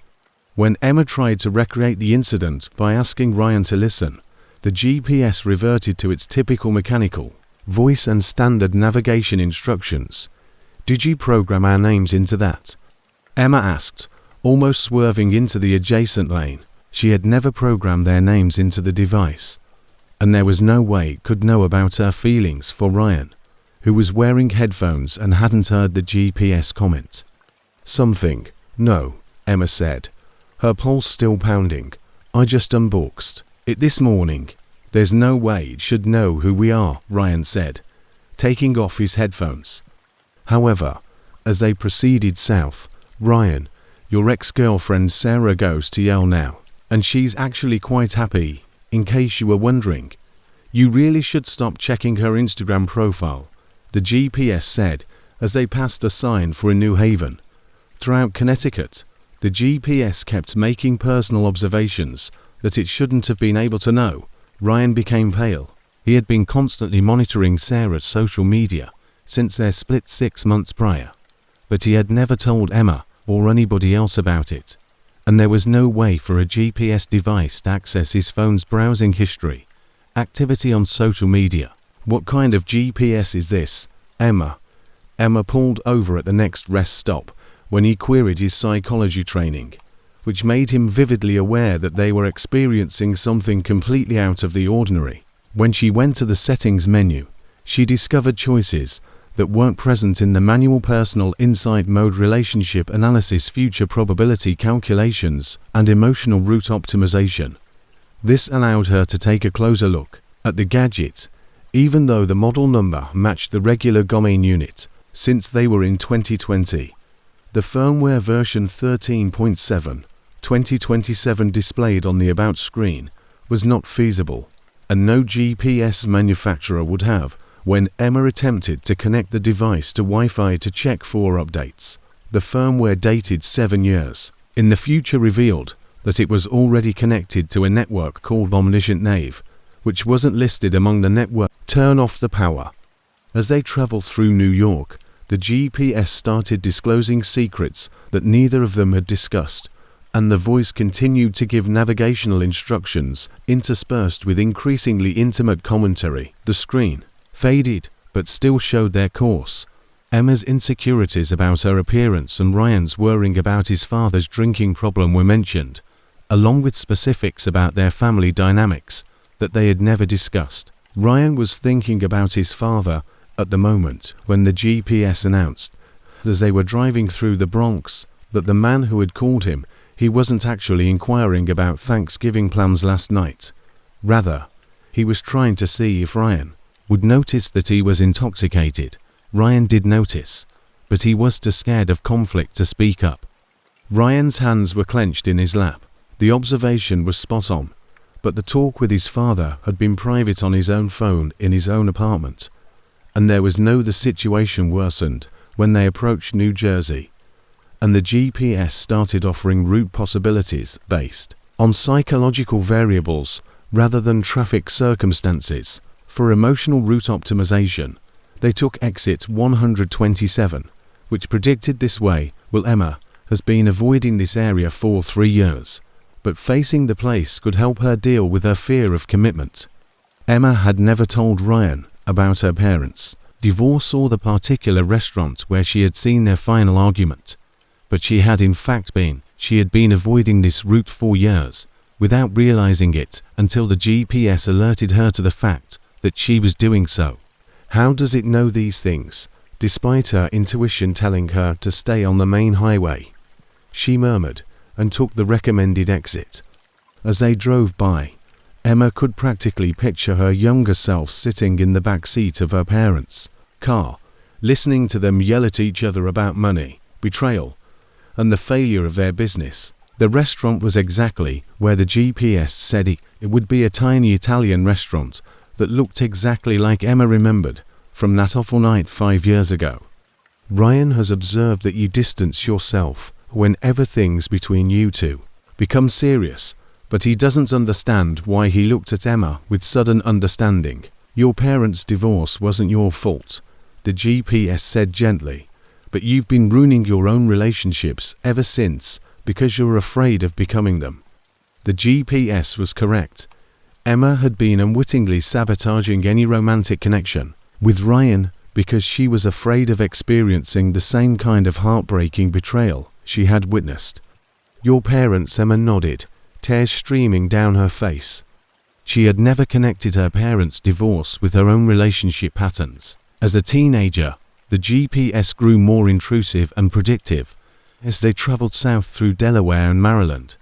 When Emma tried to recreate the incident by asking Ryan to listen, the GPS reverted to its typical mechanical voice and standard navigation instructions. "Did you program our names into that?" Emma asked, almost swerving into the adjacent lane. She had never programmed their names into the device, and there was no way it could know about her feelings for Ryan, who was wearing headphones and hadn't heard the GPS comment. "Something. No," Emma said, her pulse still pounding. "I just unboxed it this morning. There's no way it should know who we are," Ryan said, taking off his headphones. However, as they proceeded south, "Ryan, your ex-girlfriend Sarah goes to Yale now, and she's actually quite happy, in case you were wondering. You really should stop checking her Instagram profile," the GPS said as they passed a sign for a New Haven. Throughout Connecticut, the GPS kept making personal observations that it shouldn't have been able to know. Ryan became pale. He had been constantly monitoring Sarah's social media since their split 6 months prior, but he had never told Emma or anybody else about it, and there was no way for a GPS device to access his phone's browsing history, activity on social media. "What kind of GPS is this, Emma?" Emma pulled over at the next rest stop when he queried his psychology training, which made him vividly aware that they were experiencing something completely out of the ordinary. When she went to the settings menu, she discovered choices that weren't present in the manual personal insight mode, relationship analysis, future probability calculations, and emotional route optimization. This allowed her to take a closer look at the gadget, even though the model number matched the regular Garmin unit, since they were in 2020. The firmware version 13.7, 2027 displayed on the About screen was not feasible, and no GPS manufacturer would have when Emma attempted to connect the device to Wi-Fi to check for updates. The firmware dated 7 years. In the future revealed that it was already connected to a network called Omniscient Nav, which wasn't listed among the network. Turn off the power. As they traveled through New York, the GPS started disclosing secrets that neither of them had discussed and the voice continued to give navigational instructions, interspersed with increasingly intimate commentary. The screen faded, but still showed their course. Emma's insecurities about her appearance and Ryan's worrying about his father's drinking problem were mentioned, along with specifics about their family dynamics that they had never discussed. Ryan was thinking about his father at the moment when the GPS announced, as they were driving through the Bronx, that the man who had called him, he wasn't actually inquiring about Thanksgiving plans last night. Rather, he was trying to see if Ryan would notice that he was intoxicated. Ryan did notice, but he was too scared of conflict to speak up. Ryan's hands were clenched in his lap. The observation was spot on, but the talk with his father had been private on his own phone in his own apartment, and the situation worsened when they approached New Jersey, and the GPS started offering route possibilities based on psychological variables rather than traffic circumstances. For emotional route optimization, they took exit 127, which predicted this way. Well, Emma has been avoiding this area for 3 years, but facing the place could help her deal with her fear of commitment. Emma had never told Ryan about her parents' divorce or the particular restaurant where she had seen their final argument, but she had been avoiding this route for years without realizing it until the GPS alerted her to the fact that she was doing so. How does it know these things, despite her intuition telling her to stay on the main highway? She murmured and took the recommended exit. As they drove by, Emma could practically picture her younger self sitting in the back seat of her parents' car, listening to them yell at each other about money, betrayal, and the failure of their business. The restaurant was exactly where the GPS said it would be, a tiny Italian restaurant that looked exactly like Emma remembered from that awful night 5 years ago. Ryan has observed that you distance yourself whenever things between you two become serious, but he doesn't understand why he looked at Emma with sudden understanding. Your parents' divorce wasn't your fault, the GPS said gently, but you've been ruining your own relationships ever since because you're afraid of becoming them. The GPS was correct. Emma had been unwittingly sabotaging any romantic connection with Ryan because she was afraid of experiencing the same kind of heartbreaking betrayal she had witnessed. Your parents, Emma nodded, tears streaming down her face. She had never connected her parents' divorce with her own relationship patterns. As a teenager, the GPS grew more intrusive and predictive as they traveled south through Delaware and Maryland.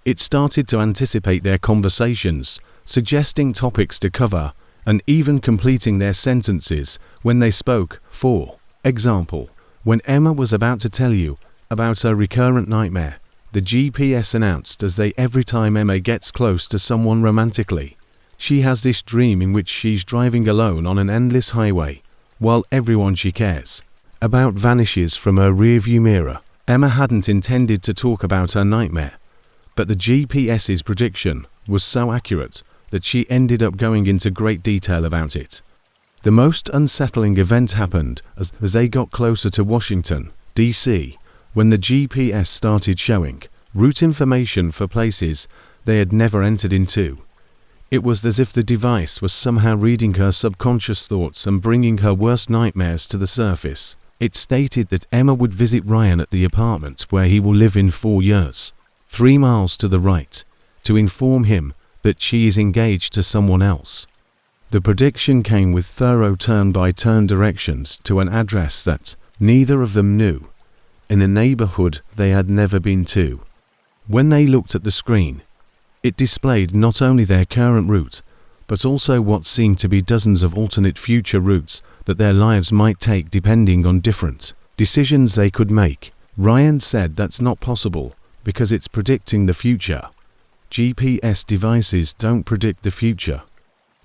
It started to anticipate their conversations, suggesting topics to cover, and even completing their sentences when they spoke. For example, when Emma was about to tell you about her recurrent nightmare, the GPS announced every time Emma gets close to someone romantically, she has this dream in which she's driving alone on an endless highway, while everyone she cares about vanishes from her rearview mirror. Emma hadn't intended to talk about her nightmare, but the GPS's prediction was so accurate that she ended up going into great detail about it. The most unsettling event happened as they got closer to Washington, D.C., when the GPS started showing route information for places they had never entered into. It was as if the device was somehow reading her subconscious thoughts and bringing her worst nightmares to the surface. It stated that Emma would visit Ryan at the apartment where he will live in 4 years, 3 miles to the right, to inform him that she is engaged to someone else. The prediction came with thorough turn-by-turn directions to an address that neither of them knew, in a neighborhood they had never been to. When they looked at the screen, it displayed not only their current route, but also what seemed to be dozens of alternate future routes that their lives might take depending on different decisions they could make. Ryan said that's not possible because it's predicting the future. GPS devices don't predict the future.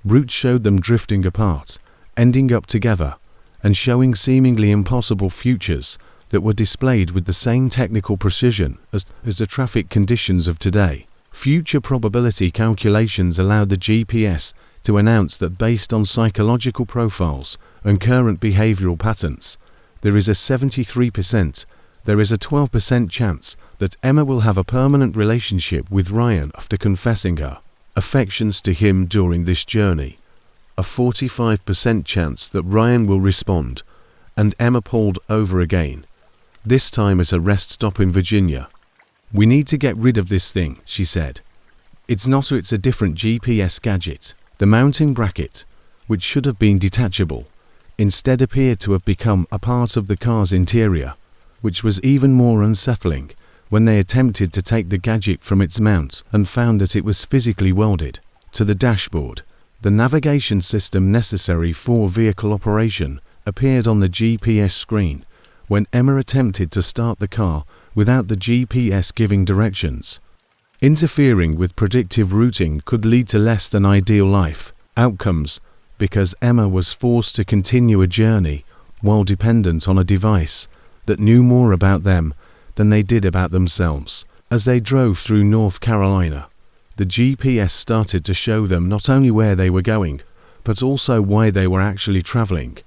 Routes showed them drifting apart, ending up together, and showing seemingly impossible futures that were displayed with the same technical precision as the traffic conditions of today. Future probability calculations allowed the GPS to announce that based on psychological profiles and current behavioral patterns, there is a 73%, there is a 12% chance that Emma will have a permanent relationship with Ryan after confessing her affections to him during this journey. A 45% chance that Ryan will respond, and Emma pulled over again, this time at a rest stop in Virginia. "We need to get rid of this thing," she said. "It's a different GPS gadget." The mounting bracket, which should have been detachable, instead appeared to have become a part of the car's interior, which was even more unsettling when they attempted to take the gadget from its mount and found that it was physically welded to the dashboard. The navigation system necessary for vehicle operation appeared on the GPS screen when Emma attempted to start the car without the GPS giving directions. Interfering with predictive routing could lead to less than ideal life outcomes because Emma was forced to continue a journey while dependent on a device that knew more about them than they did about themselves. As they drove through North Carolina, the GPS started to show them not only where they were going, but also why they were actually traveling.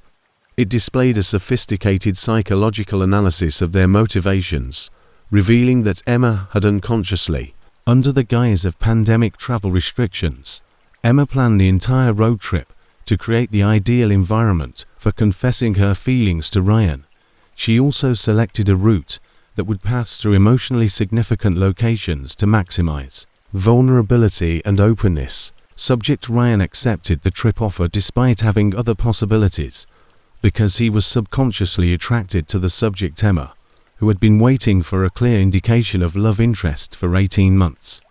It displayed a sophisticated psychological analysis of their motivations, revealing that Emma had unconsciously, under the guise of pandemic travel restrictions, Emma planned the entire road trip to create the ideal environment for confessing her feelings to Ryan. She also selected a route that would pass through emotionally significant locations to maximize vulnerability and openness. Subject Ryan accepted the trip offer despite having other possibilities, because he was subconsciously attracted to the subject Emma, who had been waiting for a clear indication of love interest for 18 months.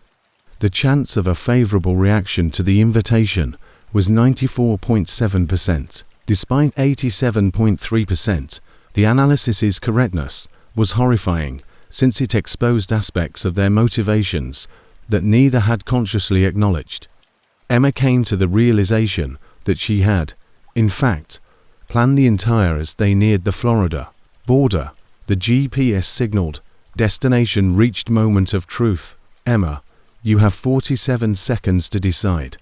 The chance of a favorable reaction to the invitation was 94.7%. Despite 87.3%, the analysis's correctness was horrifying, since it exposed aspects of their motivations that neither had consciously acknowledged. Emma came to the realization that she had, in fact, planned the entire as they neared the Florida border. The GPS signaled, "Destination reached, moment of truth. Emma, you have 47 seconds to decide."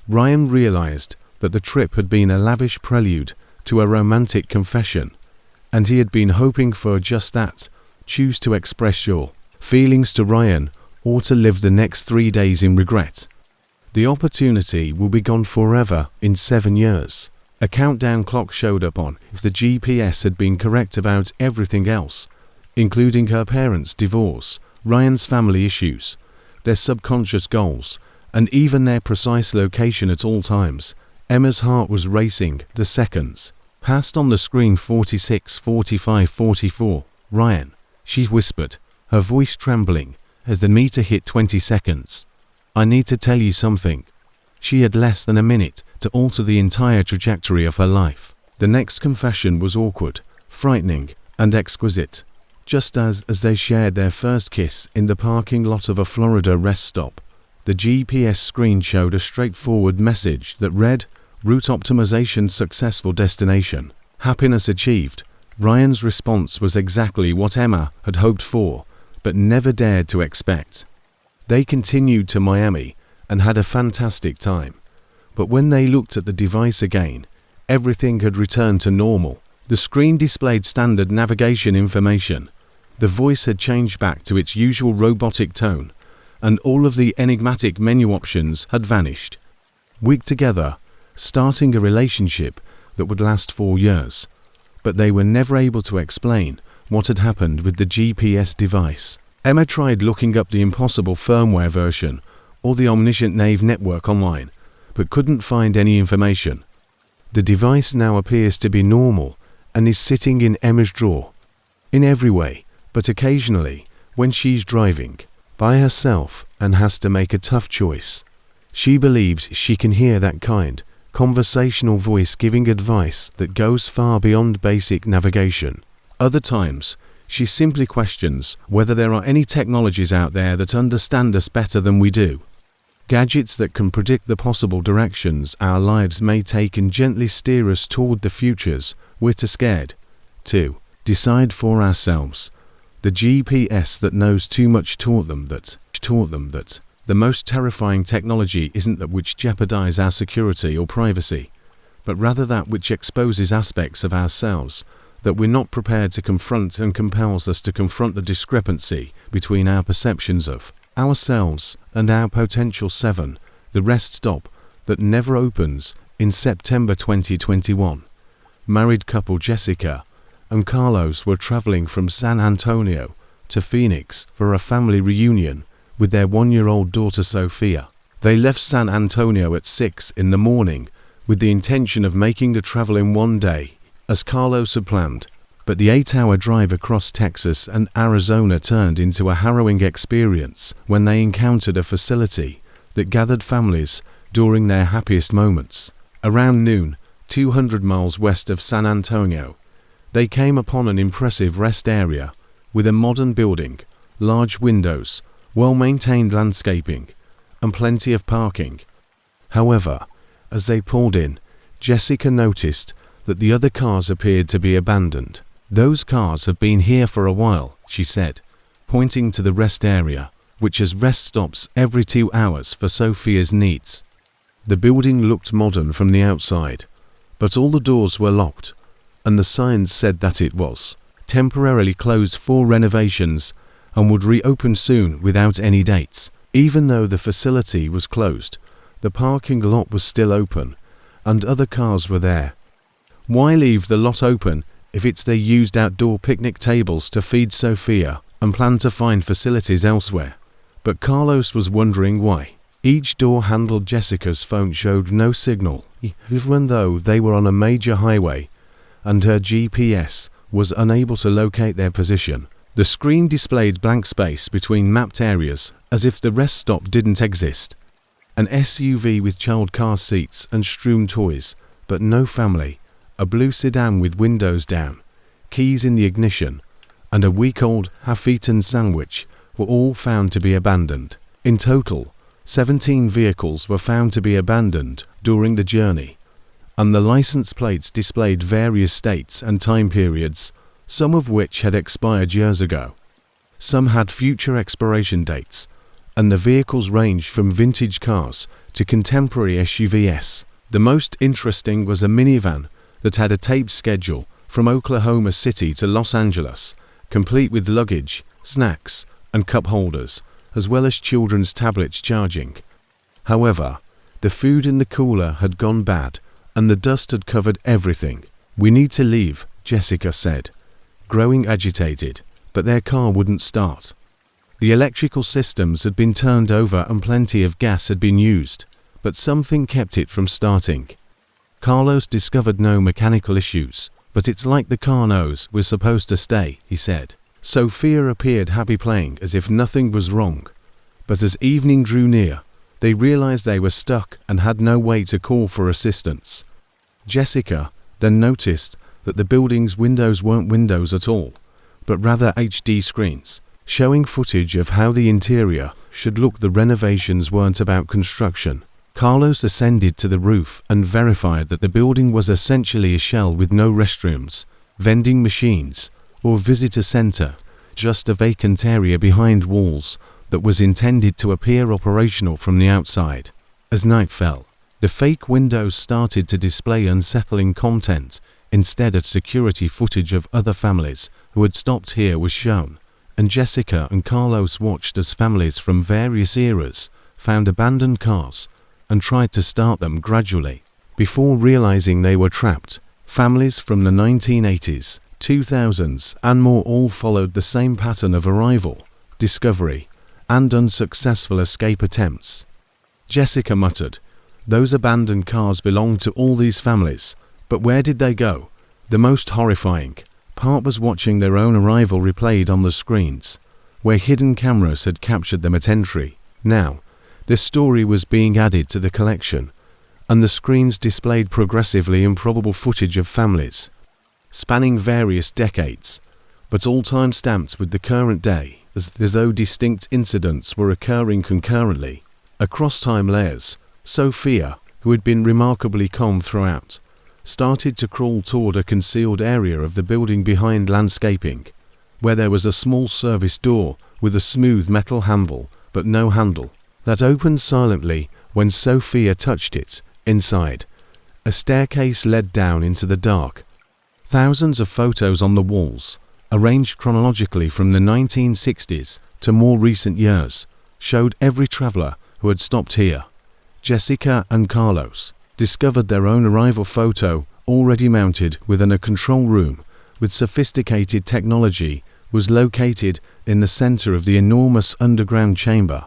Ryan realized that the trip had been a lavish prelude to a romantic confession, and he had been hoping for just that. Choose to express your feelings to Ryan or to live the next 3 days in regret. The opportunity will be gone forever in 7 years. A countdown clock showed up on if the GPS had been correct about everything else, including her parents' divorce, Ryan's family issues, their subconscious goals, and even their precise location at all times. Emma's heart was racing. The seconds passed on the screen. 46, 45, 44. "Ryan," she whispered, her voice trembling as the meter hit 20 seconds. "I need to tell you something." She had less than a minute to alter the entire trajectory of her life. The next confession was awkward, frightening, and exquisite. Just as they shared their first kiss in the parking lot of a Florida rest stop, the GPS screen showed a straightforward message that read, "Route optimization successful, destination happiness achieved." Ryan's response was exactly what Emma had hoped for, but never dared to expect. They continued to Miami and had a fantastic time. But when they looked at the device again, everything had returned to normal. The screen displayed standard navigation information. The voice had changed back to its usual robotic tone, and all of the enigmatic menu options had vanished. Week together, starting a relationship that would last 4 years. But they were never able to explain what had happened with the GPS device. Emma tried looking up the impossible firmware version or the omniscient Nave network online, but couldn't find any information. The device now appears to be normal and is sitting in Emma's drawer. In every way, but occasionally, when she's driving by herself and has to make a tough choice, she believes she can hear that kind, conversational voice giving advice that goes far beyond basic navigation. Other times, she simply questions whether there are any technologies out there that understand us better than we do. Gadgets that can predict the possible directions our lives may take and gently steer us toward the futures we're too scared to decide for ourselves. The GPS that knows too much taught them that the most terrifying technology isn't that which jeopardize our security or privacy, but rather that which exposes aspects of ourselves that we're not prepared to confront and compels us to confront the discrepancy between our perceptions of ourselves and our potential seven, the rest stop that never opens. In September 2021, married couple Jessica and Carlos were traveling from San Antonio to Phoenix for a family reunion with their 1-year-old daughter Sophia. They left San Antonio at 6 in the morning with the intention of making the travel in one day, as Carlos had planned, but the 8-hour drive across Texas and Arizona turned into a harrowing experience when they encountered a facility that gathered families during their happiest moments. Around noon, 200 miles west of San Antonio, they came upon an impressive rest area with a modern building, large windows, well-maintained landscaping, and plenty of parking. However, as they pulled in, Jessica noticed that the other cars appeared to be abandoned. "Those cars have been here for a while," she said, pointing to the rest area, which has rest stops every 2 hours for Sophia's needs. The building looked modern from the outside, but all the doors were locked, and the signs said that it was temporarily closed for renovations and would reopen soon without any dates. Even though the facility was closed, the parking lot was still open, and other cars were there. Why leave the lot open if it's they used outdoor picnic tables to feed Sophia and plan to find facilities elsewhere? But Carlos was wondering why. Each door handle Jessica's phone showed no signal, even though they were on a major highway, and her GPS was unable to locate their position. The screen displayed blank space between mapped areas, as if the rest stop didn't exist. An SUV with child car seats and strewn toys, but no family. A blue sedan with windows down, keys in the ignition, and a week-old half-eaten sandwich were all found to be abandoned. In total, 17 vehicles were found to be abandoned during the journey, and the license plates displayed various states and time periods, some of which had expired years ago. Some had future expiration dates, and the vehicles ranged from vintage cars to contemporary SUVs. The most interesting was a minivan that had a taped schedule from Oklahoma City to Los Angeles, complete with luggage, snacks, and cup holders, as well as children's tablets charging. However, the food in the cooler had gone bad, and the dust had covered everything. "We need to leave," Jessica said, growing agitated, but their car wouldn't start. The electrical systems had been turned over and plenty of gas had been used, but something kept it from starting. Carlos discovered no mechanical issues, but it's like the car knows we're supposed to stay, he said. Sophia appeared happy playing as if nothing was wrong, but as evening drew near, they realized they were stuck and had no way to call for assistance. Jessica then noticed that the building's windows weren't windows at all, but rather HD screens, showing footage of how the interior should look. The renovations weren't about construction. Carlos ascended to the roof and verified that the building was essentially a shell with no restrooms, vending machines, or visitor center, just a vacant area behind walls that was intended to appear operational from the outside. As night fell, the fake windows started to display unsettling content instead of security footage of other families who had stopped here was shown, and Jessica and Carlos watched as families from various eras found abandoned cars and tried to start them gradually. Before realizing they were trapped, families from the 1980s, 2000s and more all followed the same pattern of arrival, discovery, and unsuccessful escape attempts. Jessica muttered, "Those abandoned cars belonged to all these families, but where did they go?" The most horrifying part was watching their own arrival replayed on the screens, where hidden cameras had captured them at entry. Now, this story was being added to the collection, and the screens displayed progressively improbable footage of families, spanning various decades, but all time stamped with the current day, as though distinct incidents were occurring concurrently. Across time layers, Sophia, who had been remarkably calm throughout, started to crawl toward a concealed area of the building behind landscaping, where there was a small service door with a smooth metal handle, but no handle, that opened silently when Sophia touched it. Inside, a staircase led down into the dark. Thousands of photos on the walls, arranged chronologically from the 1960s to more recent years, showed every traveler who had stopped here. Jessica and Carlos discovered their own arrival photo already mounted within a control room with sophisticated technology was located in the center of the enormous underground chamber,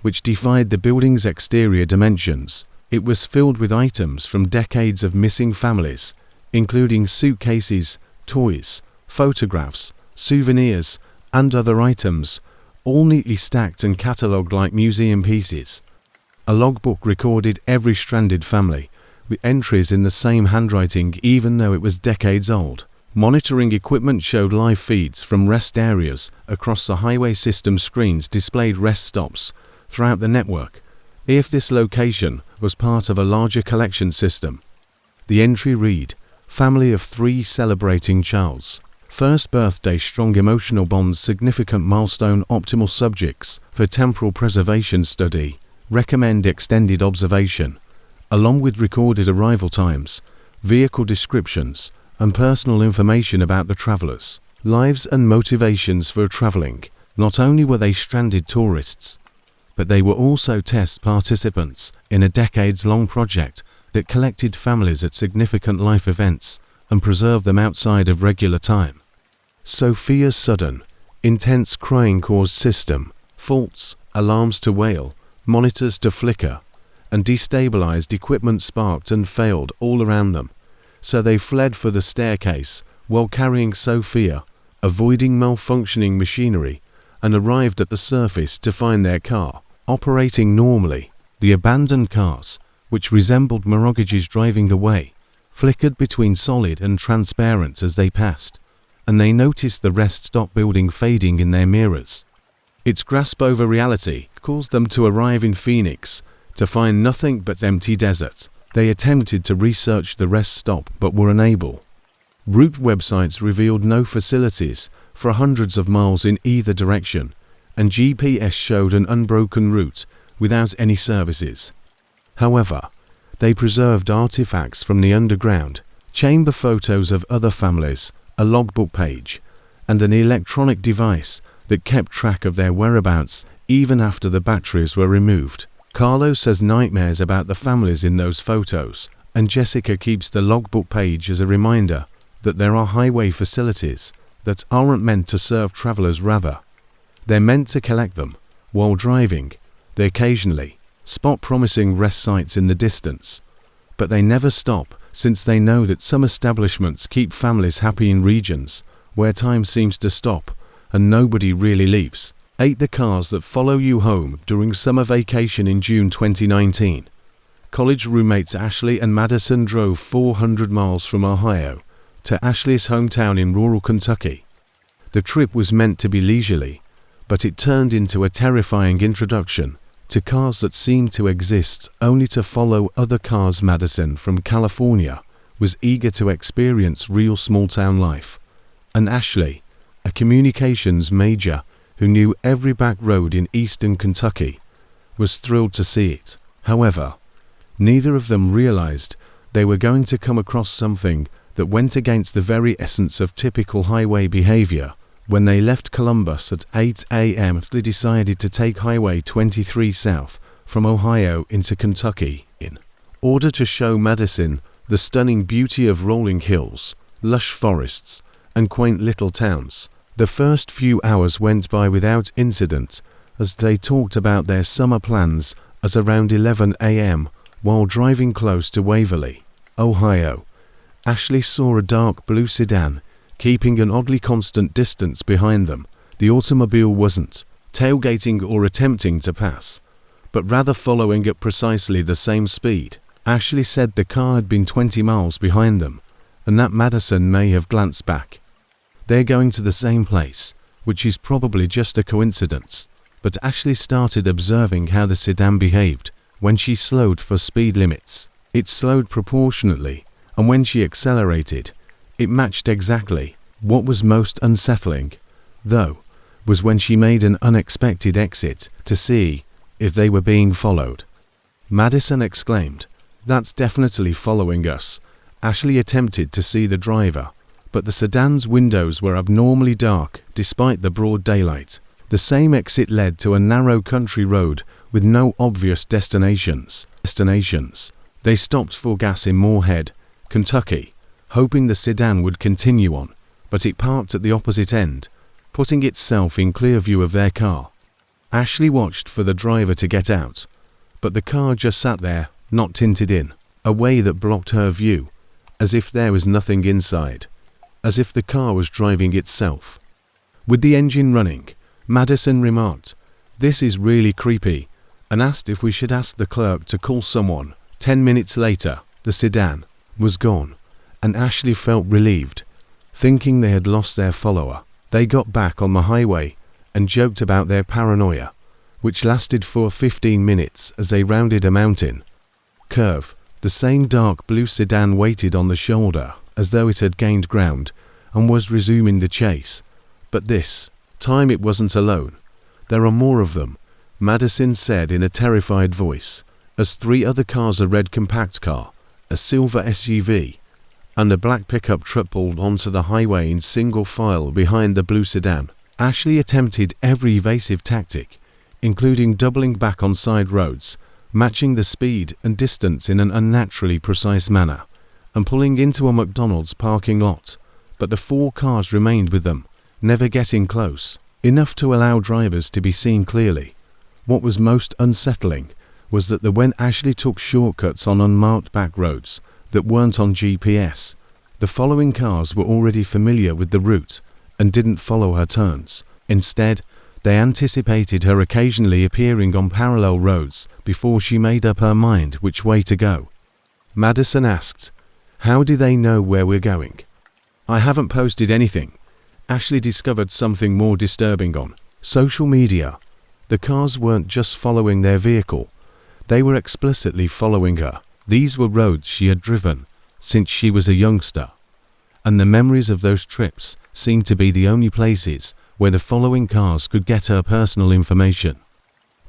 which defied the building's exterior dimensions. It was filled with items from decades of missing families, including suitcases, toys, photographs, souvenirs, and other items, all neatly stacked and catalogued like museum pieces. A logbook recorded every stranded family, with entries in the same handwriting even though it was decades old. Monitoring equipment showed live feeds from rest areas across the highway system. Screens displayed rest stops throughout the network, if this location was part of a larger collection system. The entry read, "Family of 3 celebrating Charles. First birthday, strong emotional bonds, significant milestone, optimal subjects for temporal preservation study. Recommend extended observation," along with recorded arrival times, vehicle descriptions, and personal information about the travelers' lives and motivations for traveling. Not only were they stranded tourists, but they were also test participants in a decades-long project that collected families at significant life events and preserved them outside of regular time. Sophia's sudden, intense crying caused system faults, alarms to wail, monitors to flicker, and destabilized equipment sparked and failed all around them, so they fled for the staircase while carrying Sophia, avoiding malfunctioning machinery, and arrived at the surface to find their car operating normally. The abandoned cars, which resembled mortgages driving away, flickered between solid and transparent as they passed, and they noticed the rest stop building fading in their mirrors. Its grasp over reality caused them to arrive in Phoenix to find nothing but empty desert. They attempted to research the rest stop but were unable. Route websites revealed no facilities for hundreds of miles in either direction, and GPS showed an unbroken route without any services. However, they preserved artifacts from the underground, chamber photos of other families, a logbook page, and an electronic device that kept track of their whereabouts even after the batteries were removed. Carlos has nightmares about the families in those photos, and Jessica keeps the logbook page as a reminder that there are highway facilities that aren't meant to serve travelers. Rather, they're meant to collect them. While driving, they occasionally spot promising rest sites in the distance, but they never stop since they know that some establishments keep families happy in regions where time seems to stop and nobody really leaves. 8. The cars that follow you home. During summer vacation in June 2019, college roommates Ashley and Madison drove 400 miles from Ohio to Ashley's hometown in rural Kentucky. The trip was meant to be leisurely, but it turned into a terrifying introduction to cars that seemed to exist only to follow other cars. Madison, from California, was eager to experience real small-town life, and Ashley, a communications major who knew every back road in eastern Kentucky, was thrilled to see it. However, neither of them realized they were going to come across something that went against the very essence of typical highway behavior. When they left Columbus at 8 a.m., they decided to take Highway 23 south from Ohio into Kentucky in order to show Madison the stunning beauty of rolling hills, lush forests, and quaint little towns. The first few hours went by without incident as they talked about their summer plans. At around 11 a.m., while driving close to Waverly, Ohio, Ashley saw a dark blue sedan keeping an oddly constant distance behind them. The automobile wasn't tailgating or attempting to pass, but rather following at precisely the same speed. Ashley said the car had been 20 miles behind them, and that Madison may have glanced back. They're going to the same place, which is probably just a coincidence, but Ashley started observing how the sedan behaved when she slowed for speed limits. It slowed proportionately, and when she accelerated, it matched exactly. What was most unsettling, though, was when she made an unexpected exit to see if they were being followed. Madison exclaimed, "That's definitely following us." Ashley attempted to see the driver, but the sedan's windows were abnormally dark despite the broad daylight. The same exit led to a narrow country road with no obvious destinations. They stopped for gas in Moorhead, Kentucky, hoping the sedan would continue on, but it parked at the opposite end, putting itself in clear view of their car. Ashley watched for the driver to get out, but the car just sat there, not tinted in, a way that blocked her view, as if there was nothing inside, as if the car was driving itself. With the engine running, Madison remarked, "This is really creepy," and asked if we should ask the clerk to call someone. 10 minutes later, the sedan was gone, and Ashley felt relieved, thinking they had lost their follower. They got back on the highway and joked about their paranoia, which lasted for 15 minutes as they rounded a mountain curve. The same dark blue sedan waited on the shoulder as though it had gained ground and was resuming the chase. But this time it wasn't alone. "There are more of them," Madison said in a terrified voice, as 3 other cars, a red compact car, a silver SUV, and a black pickup truck pulled onto the highway in single file behind the blue sedan. Ashley attempted every evasive tactic, including doubling back on side roads, matching the speed and distance in an unnaturally precise manner, and pulling into a McDonald's parking lot, but the 4 cars remained with them, never getting close, enough to allow drivers to be seen clearly. What was most unsettling was that when Ashley took shortcuts on unmarked back roads that weren't on GPS, the following cars were already familiar with the route and didn't follow her turns. Instead, they anticipated her occasionally appearing on parallel roads before she made up her mind which way to go. Madison asked, "How do they know where we're going?" "I haven't posted anything." Ashley discovered something more disturbing on social media. The cars weren't just following their vehicle, they were explicitly following her. These were roads she had driven since she was a youngster, and the memories of those trips seemed to be the only places where the following cars could get her personal information.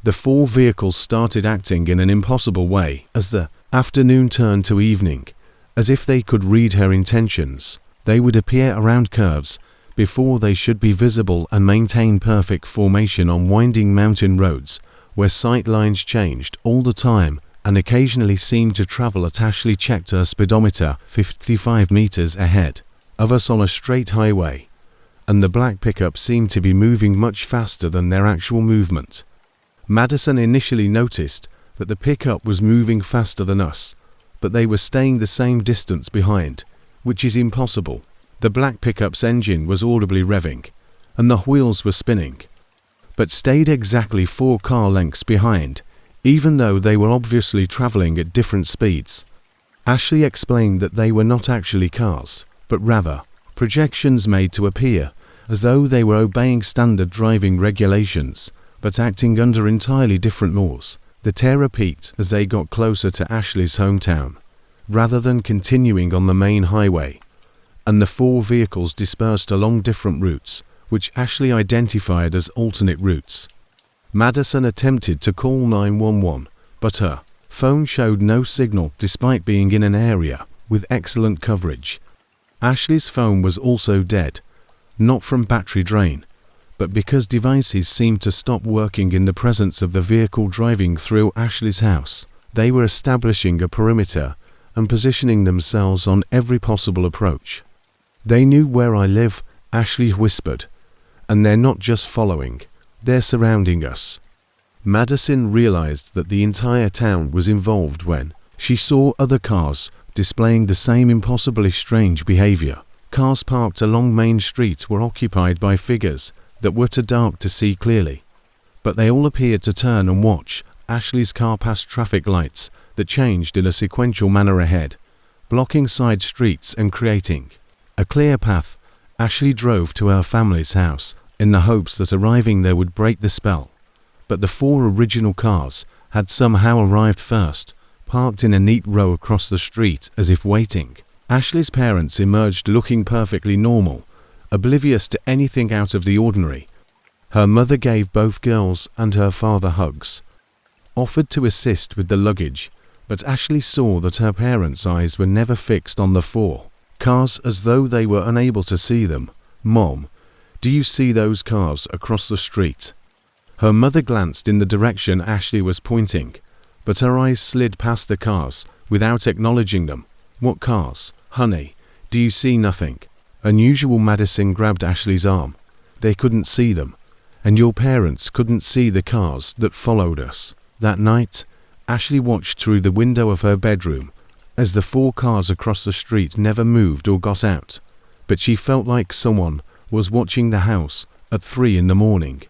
The 4 vehicles started acting in an impossible way as the afternoon turned to evening, as if they could read her intentions. They would appear around curves before they should be visible and maintain perfect formation on winding mountain roads where sight lines changed all the time and occasionally seemed to travel at Ashley checked her speedometer 55 meters ahead of us on a straight highway, and the black pickup seemed to be moving much faster than their actual movement. Madison initially noticed that the pickup was moving faster than us, but they were staying the same distance behind, which is impossible. The black pickup's engine was audibly revving, and the wheels were spinning, but stayed exactly 4 car lengths behind, even though they were obviously traveling at different speeds. Ashley explained that they were not actually cars, but rather projections made to appear as though they were obeying standard driving regulations, but acting under entirely different laws. The terror peaked as they got closer to Ashley's hometown, rather than continuing on the main highway, and the 4 vehicles dispersed along different routes, which Ashley identified as alternate routes. Madison attempted to call 911, but her phone showed no signal despite being in an area with excellent coverage. Ashley's phone was also dead, not from battery drain, but because devices seemed to stop working in the presence of the vehicle driving through Ashley's house. They were establishing a perimeter and positioning themselves on every possible approach. "They knew where I live," Ashley whispered, "and they're not just following, they're surrounding us." Madison realized that the entire town was involved when she saw other cars displaying the same impossibly strange behavior. Cars parked along Main Street were occupied by figures that were too dark to see clearly, but they all appeared to turn and watch Ashley's car past traffic lights that changed in a sequential manner ahead, blocking side streets and creating a clear path. Ashley drove to her family's house in the hopes that arriving there would break the spell, but the 4 original cars had somehow arrived first, parked in a neat row across the street as if waiting. Ashley's parents emerged looking perfectly normal, oblivious to anything out of the ordinary. Her mother gave both girls and her father hugs, offered to assist with the luggage, but Ashley saw that her parents' eyes were never fixed on the 4. Cars as though they were unable to see them. "Mom, do you see those cars across the street?" Her mother glanced in the direction Ashley was pointing, but her eyes slid past the cars without acknowledging them. "What cars, honey? Do you see nothing?" Unusual Madison grabbed Ashley's arm. "They couldn't see them, and your parents couldn't see the cars that followed us." That night, Ashley watched through the window of her bedroom as the 4 cars across the street never moved or got out, but she felt like someone was watching the house at 3 in the morning.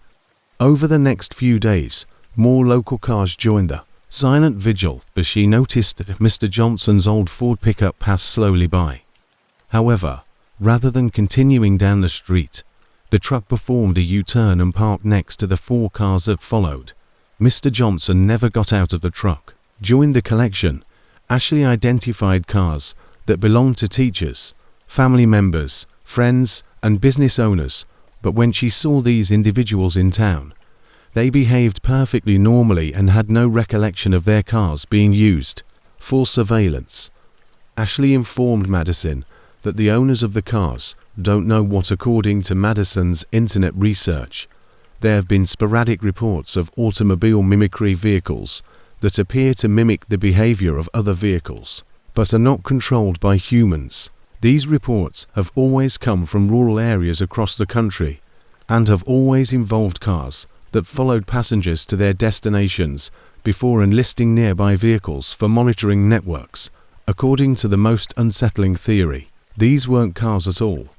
Over the next few days, more local cars joined the silent vigil as she noticed Mr. Johnson's old Ford pickup pass slowly by. However, rather than continuing down the street, the truck performed a U-turn and parked next to the 4 cars that followed. Mr. Johnson never got out of the truck. During the collection, Ashley identified cars that belonged to teachers, family members, friends, and business owners, but when she saw these individuals in town, they behaved perfectly normally and had no recollection of their cars being used for surveillance. Ashley informed Madison that the owners of the cars don't know what. According to Madison's internet research, there have been sporadic reports of automobile mimicry vehicles that appear to mimic the behavior of other vehicles, but are not controlled by humans. These reports have always come from rural areas across the country and have always involved cars that followed passengers to their destinations before enlisting nearby vehicles for monitoring networks. According to the most unsettling theory, these weren't cars at all,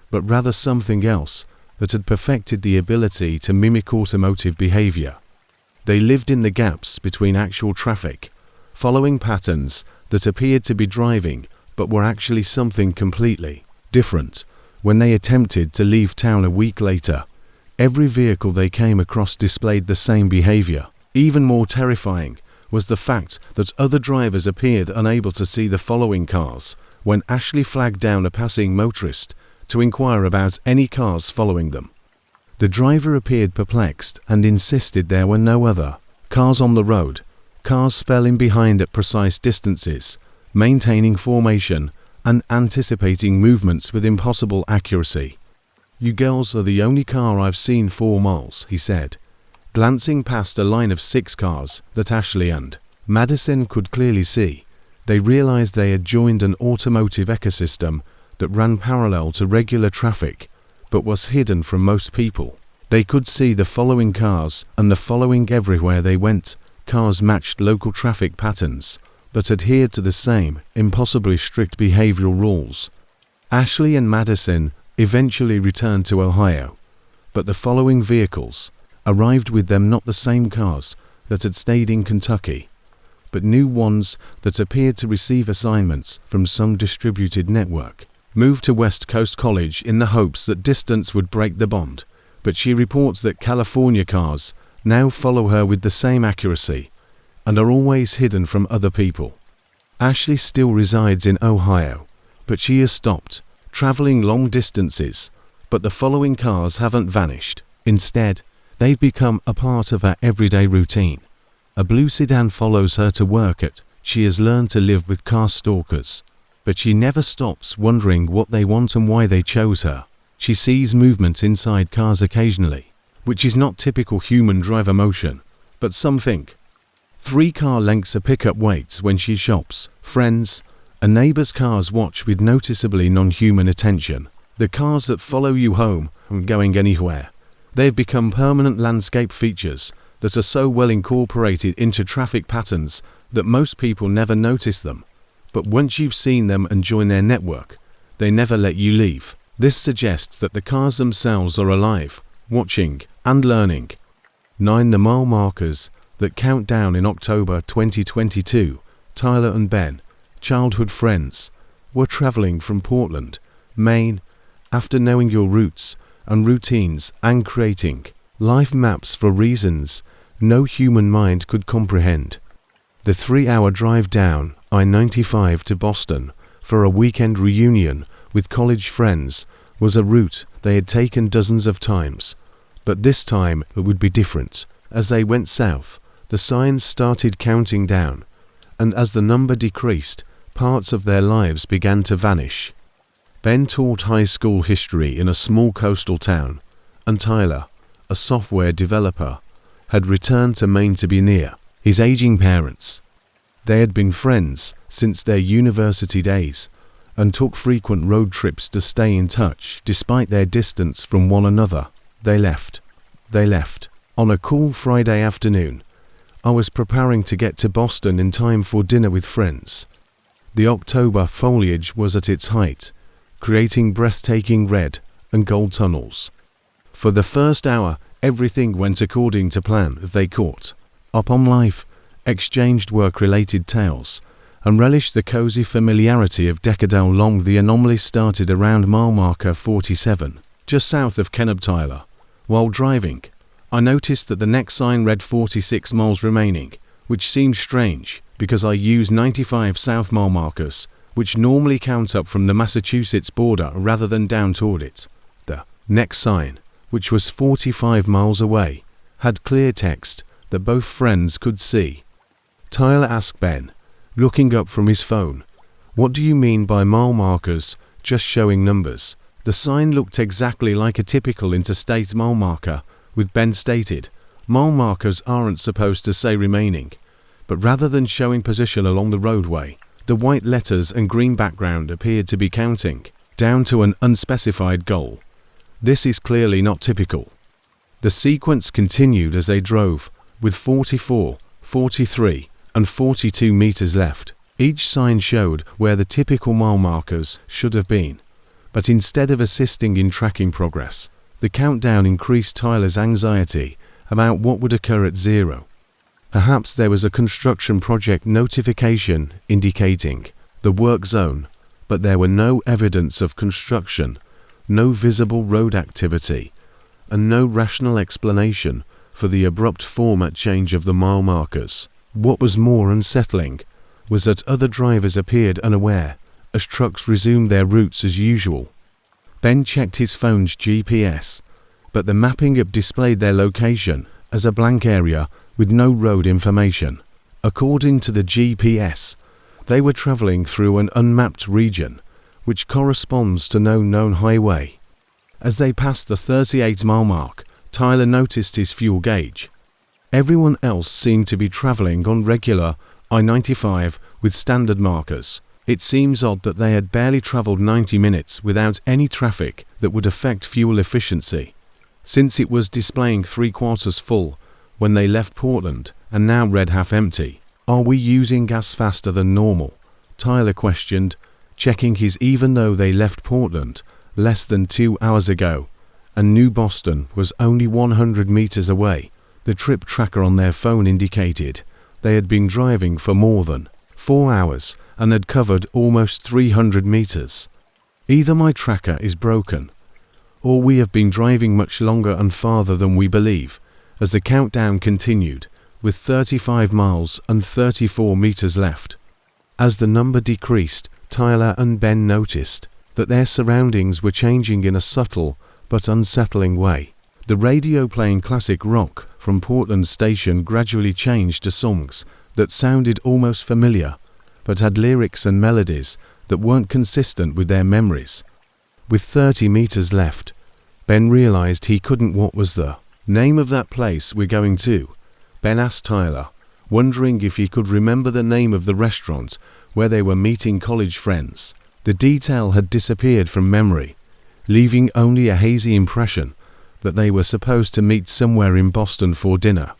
but rather something else that had perfected the ability to mimic automotive behavior. They lived in the gaps between actual traffic, following patterns that appeared to be driving but were actually something completely different. When they attempted to leave town a week later, every vehicle they came across displayed the same behavior. Even more terrifying was the fact that other drivers appeared unable to see the following cars when Ashley flagged down a passing motorist to inquire about any cars following them. The driver appeared perplexed and insisted there were no other cars on the road. Cars fell in behind at precise distances, maintaining formation and anticipating movements with impossible accuracy. "You girls are the only car I've seen 4 miles, he said, glancing past a line of 6 cars that Ashley and Madison could clearly see. They realized they had joined an automotive ecosystem that ran parallel to regular traffic, but was hidden from most people. They could see the following cars and the following everywhere they went. Cars matched local traffic patterns, but adhered to the same, impossibly strict behavioral rules. Ashley and Madison eventually returned to Ohio, but the following vehicles arrived with them, not the same cars that had stayed in Kentucky, but new ones that appeared to receive assignments from some distributed network. Moved to West Coast College in the hopes that distance would break the bond, but she reports that California cars now follow her with the same accuracy and are always hidden from other people. Ashley still resides in Ohio, but she has stopped traveling long distances, but the following cars haven't vanished. Instead, they've become a part of her everyday routine. A blue sedan follows her to work at. She has learned to live with car stalkers, but she never stops wondering what they want and why they chose her. She sees movement inside cars occasionally, which is not typical human driver motion, but something. 3 car lengths a pickup waits when she shops. Friends and neighbors' cars watch with noticeably non-human attention. The cars that follow you home from going anywhere. They've become permanent landscape features that are so well incorporated into traffic patterns that most people never notice them. But once you've seen them and joined their network, they never let you leave. This suggests that the cars themselves are alive, watching, and learning. 9 The mile markers that count down in October 2022. Tyler and Ben, childhood friends, were traveling from Portland, Maine, after knowing your roots and routines and creating life maps for reasons no human mind could comprehend. The 3-hour drive down I-95 to Boston for a weekend reunion with college friends was a route they had taken dozens of times, but this time it would be different. As they went south, the signs started counting down, and as the number decreased, parts of their lives began to vanish. Ben taught high school history in a small coastal town, and Tyler, a software developer, had returned to Maine to be near his aging parents. They had been friends since their university days and took frequent road trips to stay in touch despite their distance from one another. They left. On a cool Friday afternoon, I was preparing to get to Boston in time for dinner with friends. The October foliage was at its height, creating breathtaking red and gold tunnels. For the first hour, everything went according to plan. They caught up on life, exchanged work-related tales, and relished the cozy familiarity of Decadale Long. The anomaly started around mile marker 47, just south of Kenab. Tyler. While driving, I noticed that the next sign read 46 miles remaining, which seemed strange because I use 95 south mile markers, which normally count up from the Massachusetts border rather than down toward it. The next sign, which was 45 miles away, had clear text that both friends could see. Tyler asked Ben, looking up from his phone, "What do you mean by mile markers just showing numbers?" The sign looked exactly like a typical interstate mile marker, with Ben stated, "Mile markers aren't supposed to say remaining," but rather than showing position along the roadway, the white letters and green background appeared to be counting down to an unspecified goal. This is clearly not typical. The sequence continued as they drove, with 44, 43, and 42 meters left. Each sign showed where the typical mile markers should have been, but instead of assisting in tracking progress, the countdown increased Tyler's anxiety about what would occur at zero. Perhaps there was a construction project notification indicating the work zone, but there were no evidence of construction, no visible road activity, and no rational explanation for the abrupt format change of the mile markers. What was more unsettling was that other drivers appeared unaware as trucks resumed their routes as usual. Ben checked his phone's GPS, but the mapping app displayed their location as a blank area with no road information. According to the GPS, they were traveling through an unmapped region, which corresponds to no known highway. As they passed the 38-mile mark, Tyler noticed his fuel gauge. Everyone else seemed to be traveling on regular I-95 with standard markers. It seems odd that they had barely traveled 90 minutes without any traffic that would affect fuel efficiency, since it was displaying 3/4 full when they left Portland and now read half empty. "Are we using gas faster than normal?" Tyler questioned, checking his even though they left Portland less than 2 hours ago and New Boston was only 100 meters away. The trip tracker on their phone indicated they had been driving for more than 4 hours and had covered almost 300 meters. Either my tracker is broken, or we have been driving much longer and farther than we believe, as the countdown continued, with 35 miles and 34 meters left. As the number decreased, Tyler and Ben noticed that their surroundings were changing in a subtle but unsettling way. The radio playing classic rock from Portland station gradually changed to songs that sounded almost familiar, but had lyrics and melodies that weren't consistent with their memories. With 30 meters left, Ben realized he couldn't. "What was the name of that place we're going to?" Ben asked Tyler, wondering if he could remember the name of the restaurant where they were meeting college friends. The detail had disappeared from memory, leaving only a hazy impression that they were supposed to meet somewhere in Boston for dinner.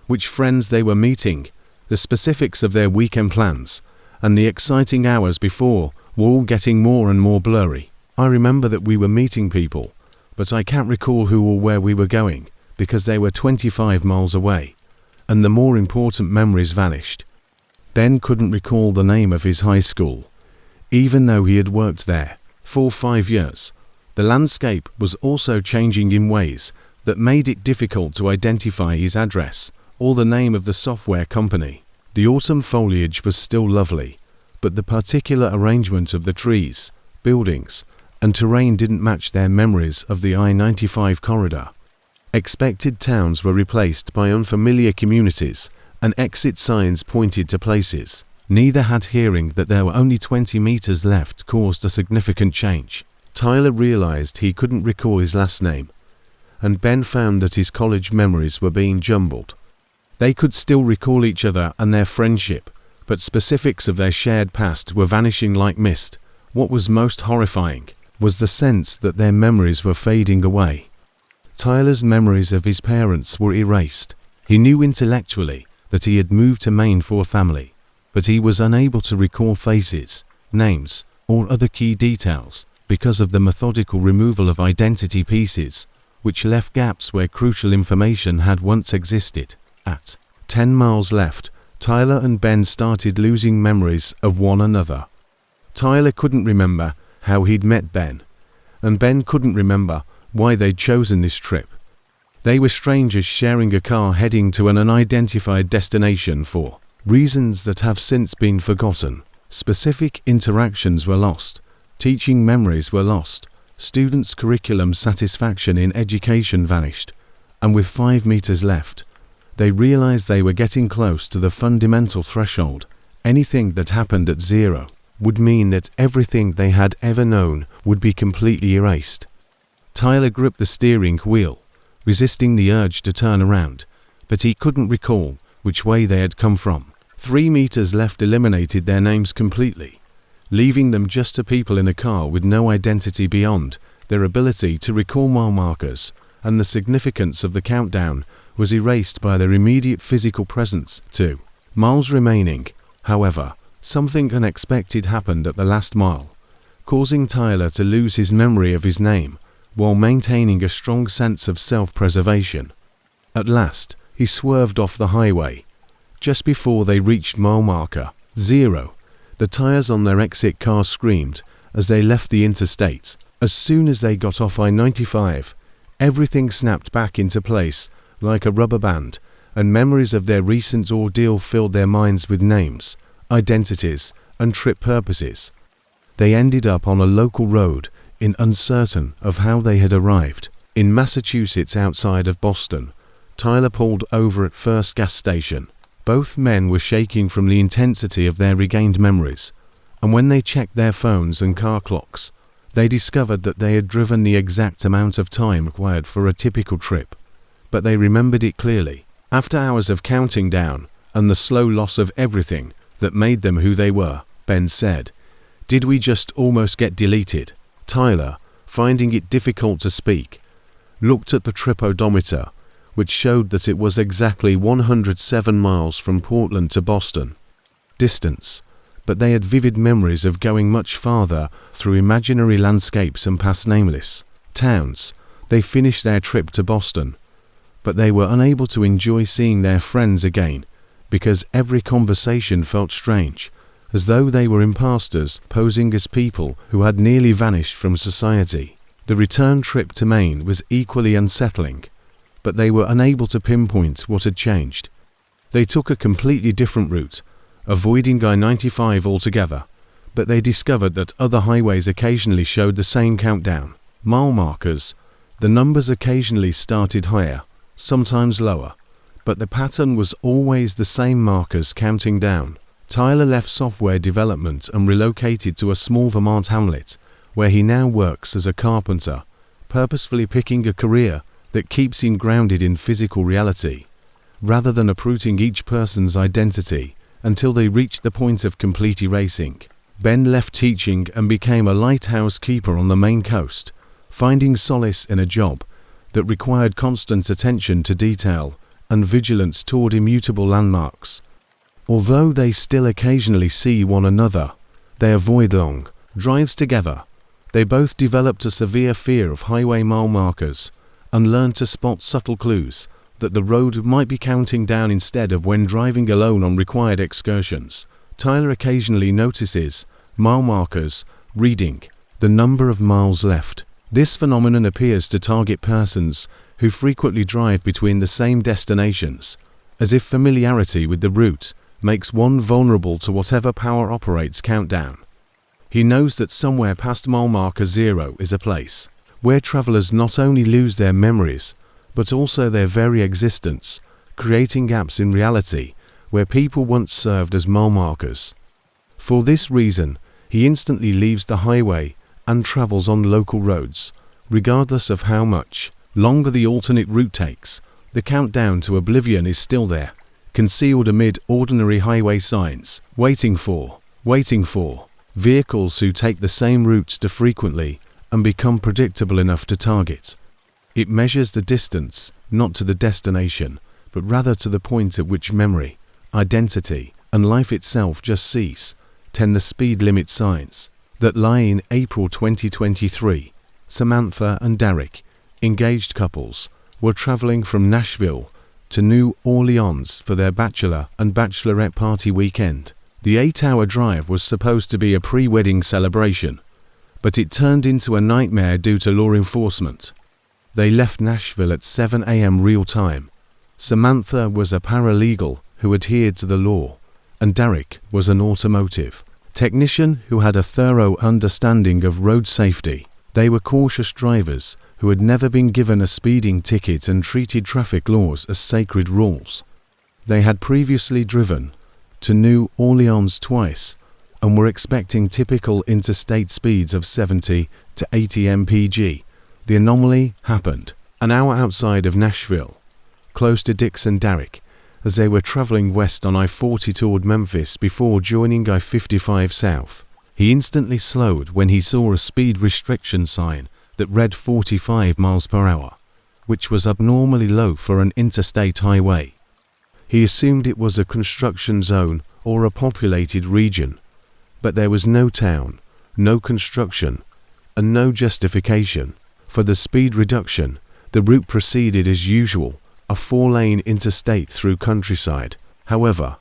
Which friends they were meeting, the specifics of their weekend plans, and the exciting hours before were all getting more and more blurry. "I remember that we were meeting people, but I can't recall who or where we were going because they were 25 miles away, and the more important memories vanished." Ben couldn't recall the name of his high school, even though he had worked there for 5 years. The landscape was also changing in ways that made it difficult to identify his address or the name of the software company. The autumn foliage was still lovely, but the particular arrangement of the trees, buildings, and terrain didn't match their memories of the I-95 corridor. Expected towns were replaced by unfamiliar communities, and exit signs pointed to places Neither had hearing that there were only 20 meters left caused a significant change. Tyler realized he couldn't recall his last name, and Ben found that his college memories were being jumbled. They could still recall each other and their friendship, but specifics of their shared past were vanishing like mist. What was most horrifying was the sense that their memories were fading away. Tyler's memories of his parents were erased. He knew intellectually that he had moved to Maine for a family, but he was unable to recall faces, names, or other key details because of the methodical removal of identity pieces, which left gaps where crucial information had once existed. At 10 miles left, Tyler and Ben started losing memories of one another. Tyler couldn't remember how he'd met Ben, and Ben couldn't remember why they'd chosen this trip. They were strangers sharing a car heading to an unidentified destination for reasons that have since been forgotten. Specific interactions were lost, teaching memories were lost, students' curriculum satisfaction in education vanished, and with 5 meters left, they realized they were getting close to the fundamental threshold. Anything that happened at 0 would mean that everything they had ever known would be completely erased. Tyler gripped the steering wheel, resisting the urge to turn around, but he couldn't recall which way they had come from. 3 meters left eliminated their names completely, leaving them just a people in a car with no identity beyond their ability to recall mile markers, and the significance of the countdown was erased by their immediate physical presence. 2 miles remaining. However, something unexpected happened at the last mile, causing Tyler to lose his memory of his name while maintaining a strong sense of self-preservation. At last, he swerved off the highway. Just before they reached mile marker 0, the tires on their exit car screamed as they left the interstate. As soon as they got off I-95, everything snapped back into place like a rubber band, and memories of their recent ordeal filled their minds with names, identities, and trip purposes. They ended up on a local road, uncertain of how they had arrived. In Massachusetts outside of Boston, Tyler pulled over at first gas station. Both men were shaking from the intensity of their regained memories, and when they checked their phones and car clocks, they discovered that they had driven the exact amount of time required for a typical trip. But they remembered it clearly. After hours of counting down and the slow loss of everything that made them who they were, Ben said, "Did we just almost get deleted?" Tyler, finding it difficult to speak, looked at the trip odometer, which showed that it was exactly 107 miles from Portland to Boston. Distance, but they had vivid memories of going much farther through imaginary landscapes and past nameless towns. They finished their trip to Boston, but they were unable to enjoy seeing their friends again because every conversation felt strange, as though they were imposters posing as people who had nearly vanished from society. The return trip to Maine was equally unsettling, but they were unable to pinpoint what had changed. They took a completely different route, avoiding I-95 altogether, but they discovered that other highways occasionally showed the same countdown. Mile markers. The numbers occasionally started higher, sometimes lower, but the pattern was always the same markers counting down. Tyler left software development and relocated to a small Vermont hamlet, where he now works as a carpenter, purposefully picking a career that keeps him grounded in physical reality, rather than uprooting each person's identity until they reach the point of complete erasing. Ben left teaching and became a lighthouse keeper on the Maine coast, finding solace in a job that required constant attention to detail and vigilance toward immutable landmarks. Although they still occasionally see one another, they avoid long drives together. They both developed a severe fear of highway mile markers and learned to spot subtle clues that the road might be counting down instead of when driving alone on required excursions. Tyler occasionally notices mile markers reading the number of miles left. This phenomenon appears to target persons who frequently drive between the same destinations, as if familiarity with the route makes one vulnerable to whatever power operates countdown. He knows that somewhere past mile marker 0 is a place where travelers not only lose their memories, but also their very existence, creating gaps in reality where people once served as mile markers. For this reason, he instantly leaves the highway and travels on local roads, regardless of how much longer the alternate route takes. The countdown to oblivion is still there, concealed amid ordinary highway signs, waiting for vehicles who take the same routes too frequently and become predictable enough to target. It measures the distance, not to the destination, but rather to the point at which memory, identity, and life itself just cease. 10. The speed limit signs that lie in April 2023. Samantha and Derek, engaged couples, were traveling from Nashville to New Orleans for their bachelor and bachelorette party weekend. The 8-hour drive was supposed to be a pre-wedding celebration, but it turned into a nightmare due to law enforcement. They left Nashville at 7 a.m. real time. Samantha was a paralegal who adhered to the law, and Derek was an automotive technician who had a thorough understanding of road safety. They were cautious drivers who had never been given a speeding ticket and treated traffic laws as sacred rules. They had previously driven to New Orleans twice and were expecting typical interstate speeds of 70 to 80 mpg. The anomaly happened an hour outside of Nashville, close to Dixon Derrick, as they were traveling west on I-40 toward Memphis before joining I-55 south. He instantly slowed when he saw a speed restriction sign that read 45 miles per hour, which was abnormally low for an interstate highway. He assumed it was a construction zone or a populated region, but there was no town, no construction, and no justification for the speed reduction. The route proceeded as usual, a 4-lane interstate through countryside. However,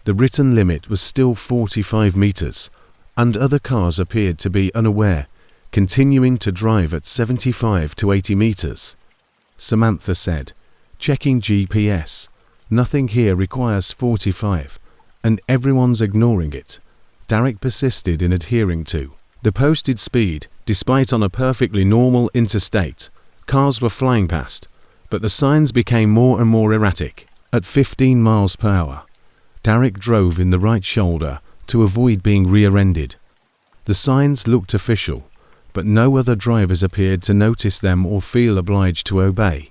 the written limit was still 45 meters, and other cars appeared to be unaware, continuing to drive at 75 to 80 meters. Samantha said, "Checking GPS. Nothing here requires 45, and everyone's ignoring it." Derek persisted in adhering to the posted speed, despite on a perfectly normal interstate. Cars were flying past, but the signs became more and more erratic. At 15 miles per hour, Derek drove in the right shoulder to avoid being rear-ended. The signs looked official, but no other drivers appeared to notice them or feel obliged to obey.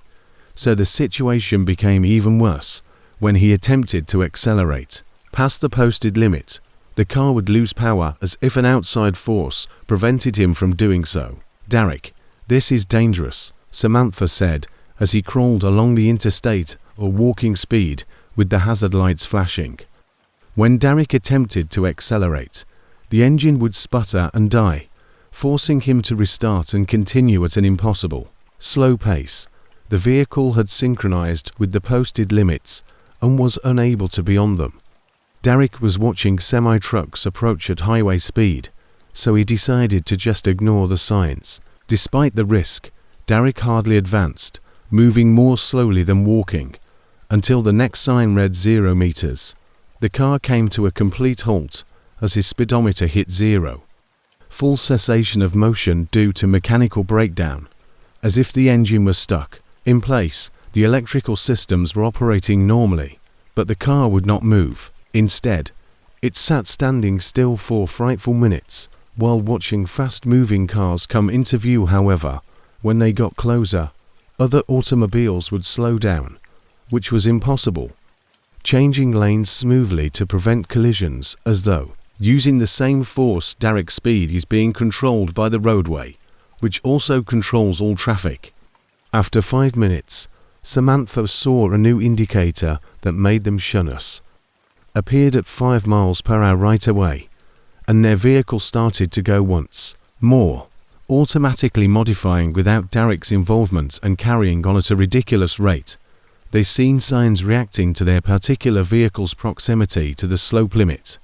So the situation became even worse when he attempted to accelerate past the posted limit. The car would lose power as if an outside force prevented him from doing so. "Derek, this is dangerous," Samantha said as he crawled along the interstate or walking speed with the hazard lights flashing. When Derek attempted to accelerate, the engine would sputter and die, forcing him to restart and continue at an impossible, slow pace. The vehicle had synchronized with the posted limits and was unable to be on them. Derek was watching semi-trucks approach at highway speed, so he decided to just ignore the signs. Despite the risk, Derek hardly advanced, moving more slowly than walking, until the next sign read 0 meters. The car came to a complete halt as his speedometer hit 0. Full cessation of motion due to mechanical breakdown. As if the engine was stuck in place, the electrical systems were operating normally, but the car would not move. Instead, it sat standing still for frightful minutes while watching fast-moving cars come into view. However, when they got closer, other automobiles would slow down, which was impossible, changing lanes smoothly to prevent collisions as though using the same force. Derek's speed is being controlled by the roadway, which also controls all traffic. After 5 minutes, Samantha saw a new indicator that made them shun us. Appeared at 5 miles per hour right away, and their vehicle started to go once more, automatically modifying without Derek's involvement and carrying on at a ridiculous rate. They seen signs reacting to their particular vehicle's proximity to the slope limit.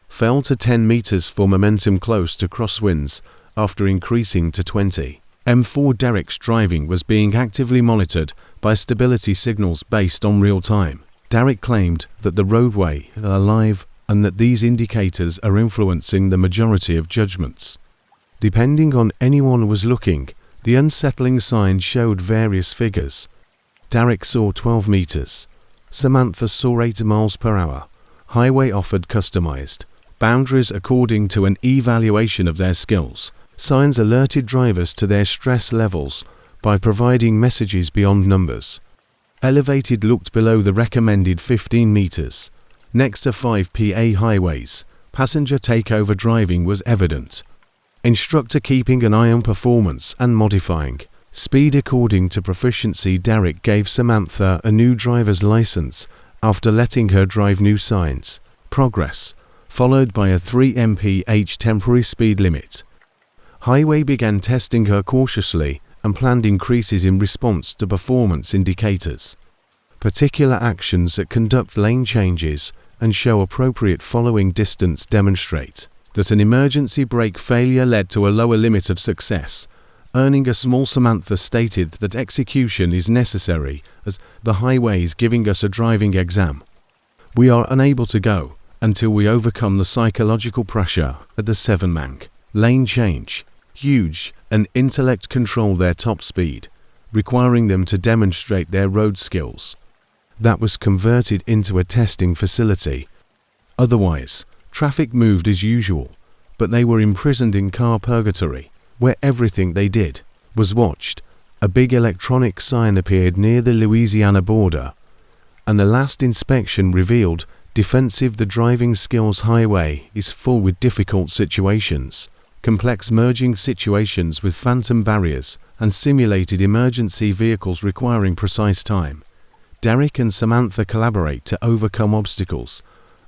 Fell to 10 meters for momentum close to crosswinds after increasing to 20 m4. Derek's driving was being actively monitored by stability signals based on real time. Derek claimed that the roadway is alive and that these indicators are influencing the majority of judgments. Depending on anyone was looking, the unsettling sign showed various figures. Derek saw 12 meters. Samantha saw 8 miles per hour, Highway offered customized boundaries according to an evaluation of their skills. Signs alerted drivers to their stress levels by providing messages beyond numbers. Elevated looked below the recommended 15 meters. Next to 5PA highways, passenger takeover driving was evident. Instructor keeping an eye on performance and modifying speed according to proficiency. Derek gave Samantha a new driver's license after letting her drive new signs. Progress, followed by a 3 mph temporary speed limit. Highway began testing her cautiously and planned increases in response to performance indicators. Particular actions that conduct lane changes and show appropriate following distance demonstrate that an emergency brake failure led to a lower limit of success. Earning a small. Samantha stated that execution is necessary as the highway is giving us a driving exam. We are unable to go until we overcome the psychological pressure at the 7-mank lane change. Huge and intellect control their top speed, requiring them to demonstrate their road skills. That was converted into a testing facility. Otherwise, traffic moved as usual, but they were imprisoned in car purgatory, where everything they did was watched. A big electronic sign appeared near the Louisiana border, and the last inspection revealed defensive. The driving skills highway is full with difficult situations, complex merging situations with phantom barriers, and simulated emergency vehicles requiring precise time. Derek and Samantha collaborate to overcome obstacles,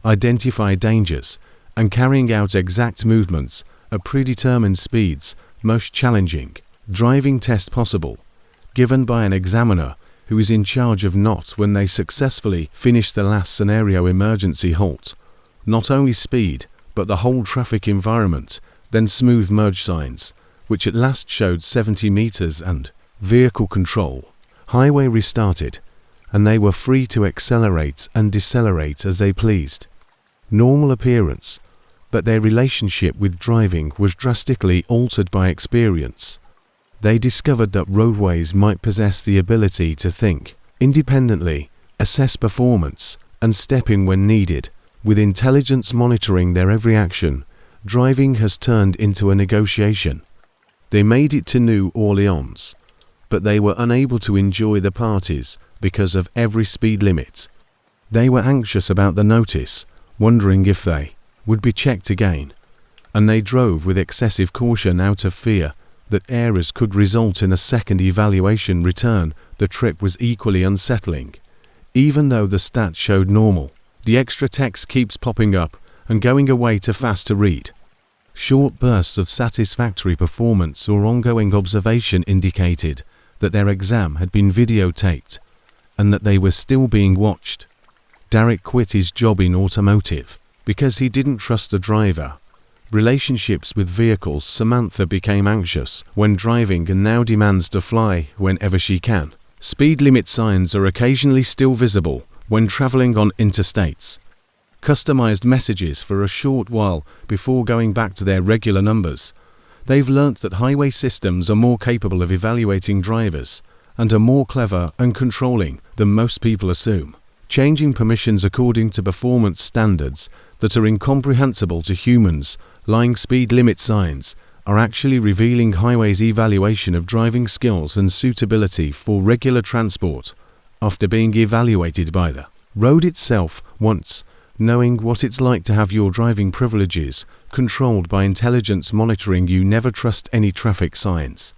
identify dangers, and carrying out exact movements at predetermined speeds. Most challenging driving test possible, given by an examiner who is in charge of not when they successfully finish the last scenario emergency halt. Not only speed, but the whole traffic environment, then smooth merge signs, which at last showed 70 meters, and vehicle control. Highway restarted, and they were free to accelerate and decelerate as they pleased. Normal appearance, but their relationship with driving was drastically altered by experience. They discovered that roadways might possess the ability to think independently, assess performance, and step in when needed. With intelligence monitoring their every action, driving has turned into a negotiation. They made it to New Orleans, but they were unable to enjoy the parties because of every speed limit. They were anxious about the notice, wondering if they would be checked again, and they drove with excessive caution out of fear that errors could result in a second evaluation return. The trip was equally unsettling. Even though the stats showed normal, the extra text keeps popping up and going away too fast to read. Short bursts of satisfactory performance or ongoing observation indicated that their exam had been videotaped and that they were still being watched. Derek quit his job in automotive because he didn't trust the driver. Relationships with vehicles. Samantha became anxious when driving and now demands to fly whenever she can. Speed limit signs are occasionally still visible when traveling on interstates. Customized messages for a short while before going back to their regular numbers. They've learnt that highway systems are more capable of evaluating drivers and are more clever and controlling than most people assume. Changing permissions according to performance standards that are incomprehensible to humans. Lying speed limit signs are actually revealing highways' evaluation of driving skills and suitability for regular transport after being evaluated by the road itself once. Knowing what it's like to have your driving privileges controlled by intelligence monitoring. You never trust any traffic signs.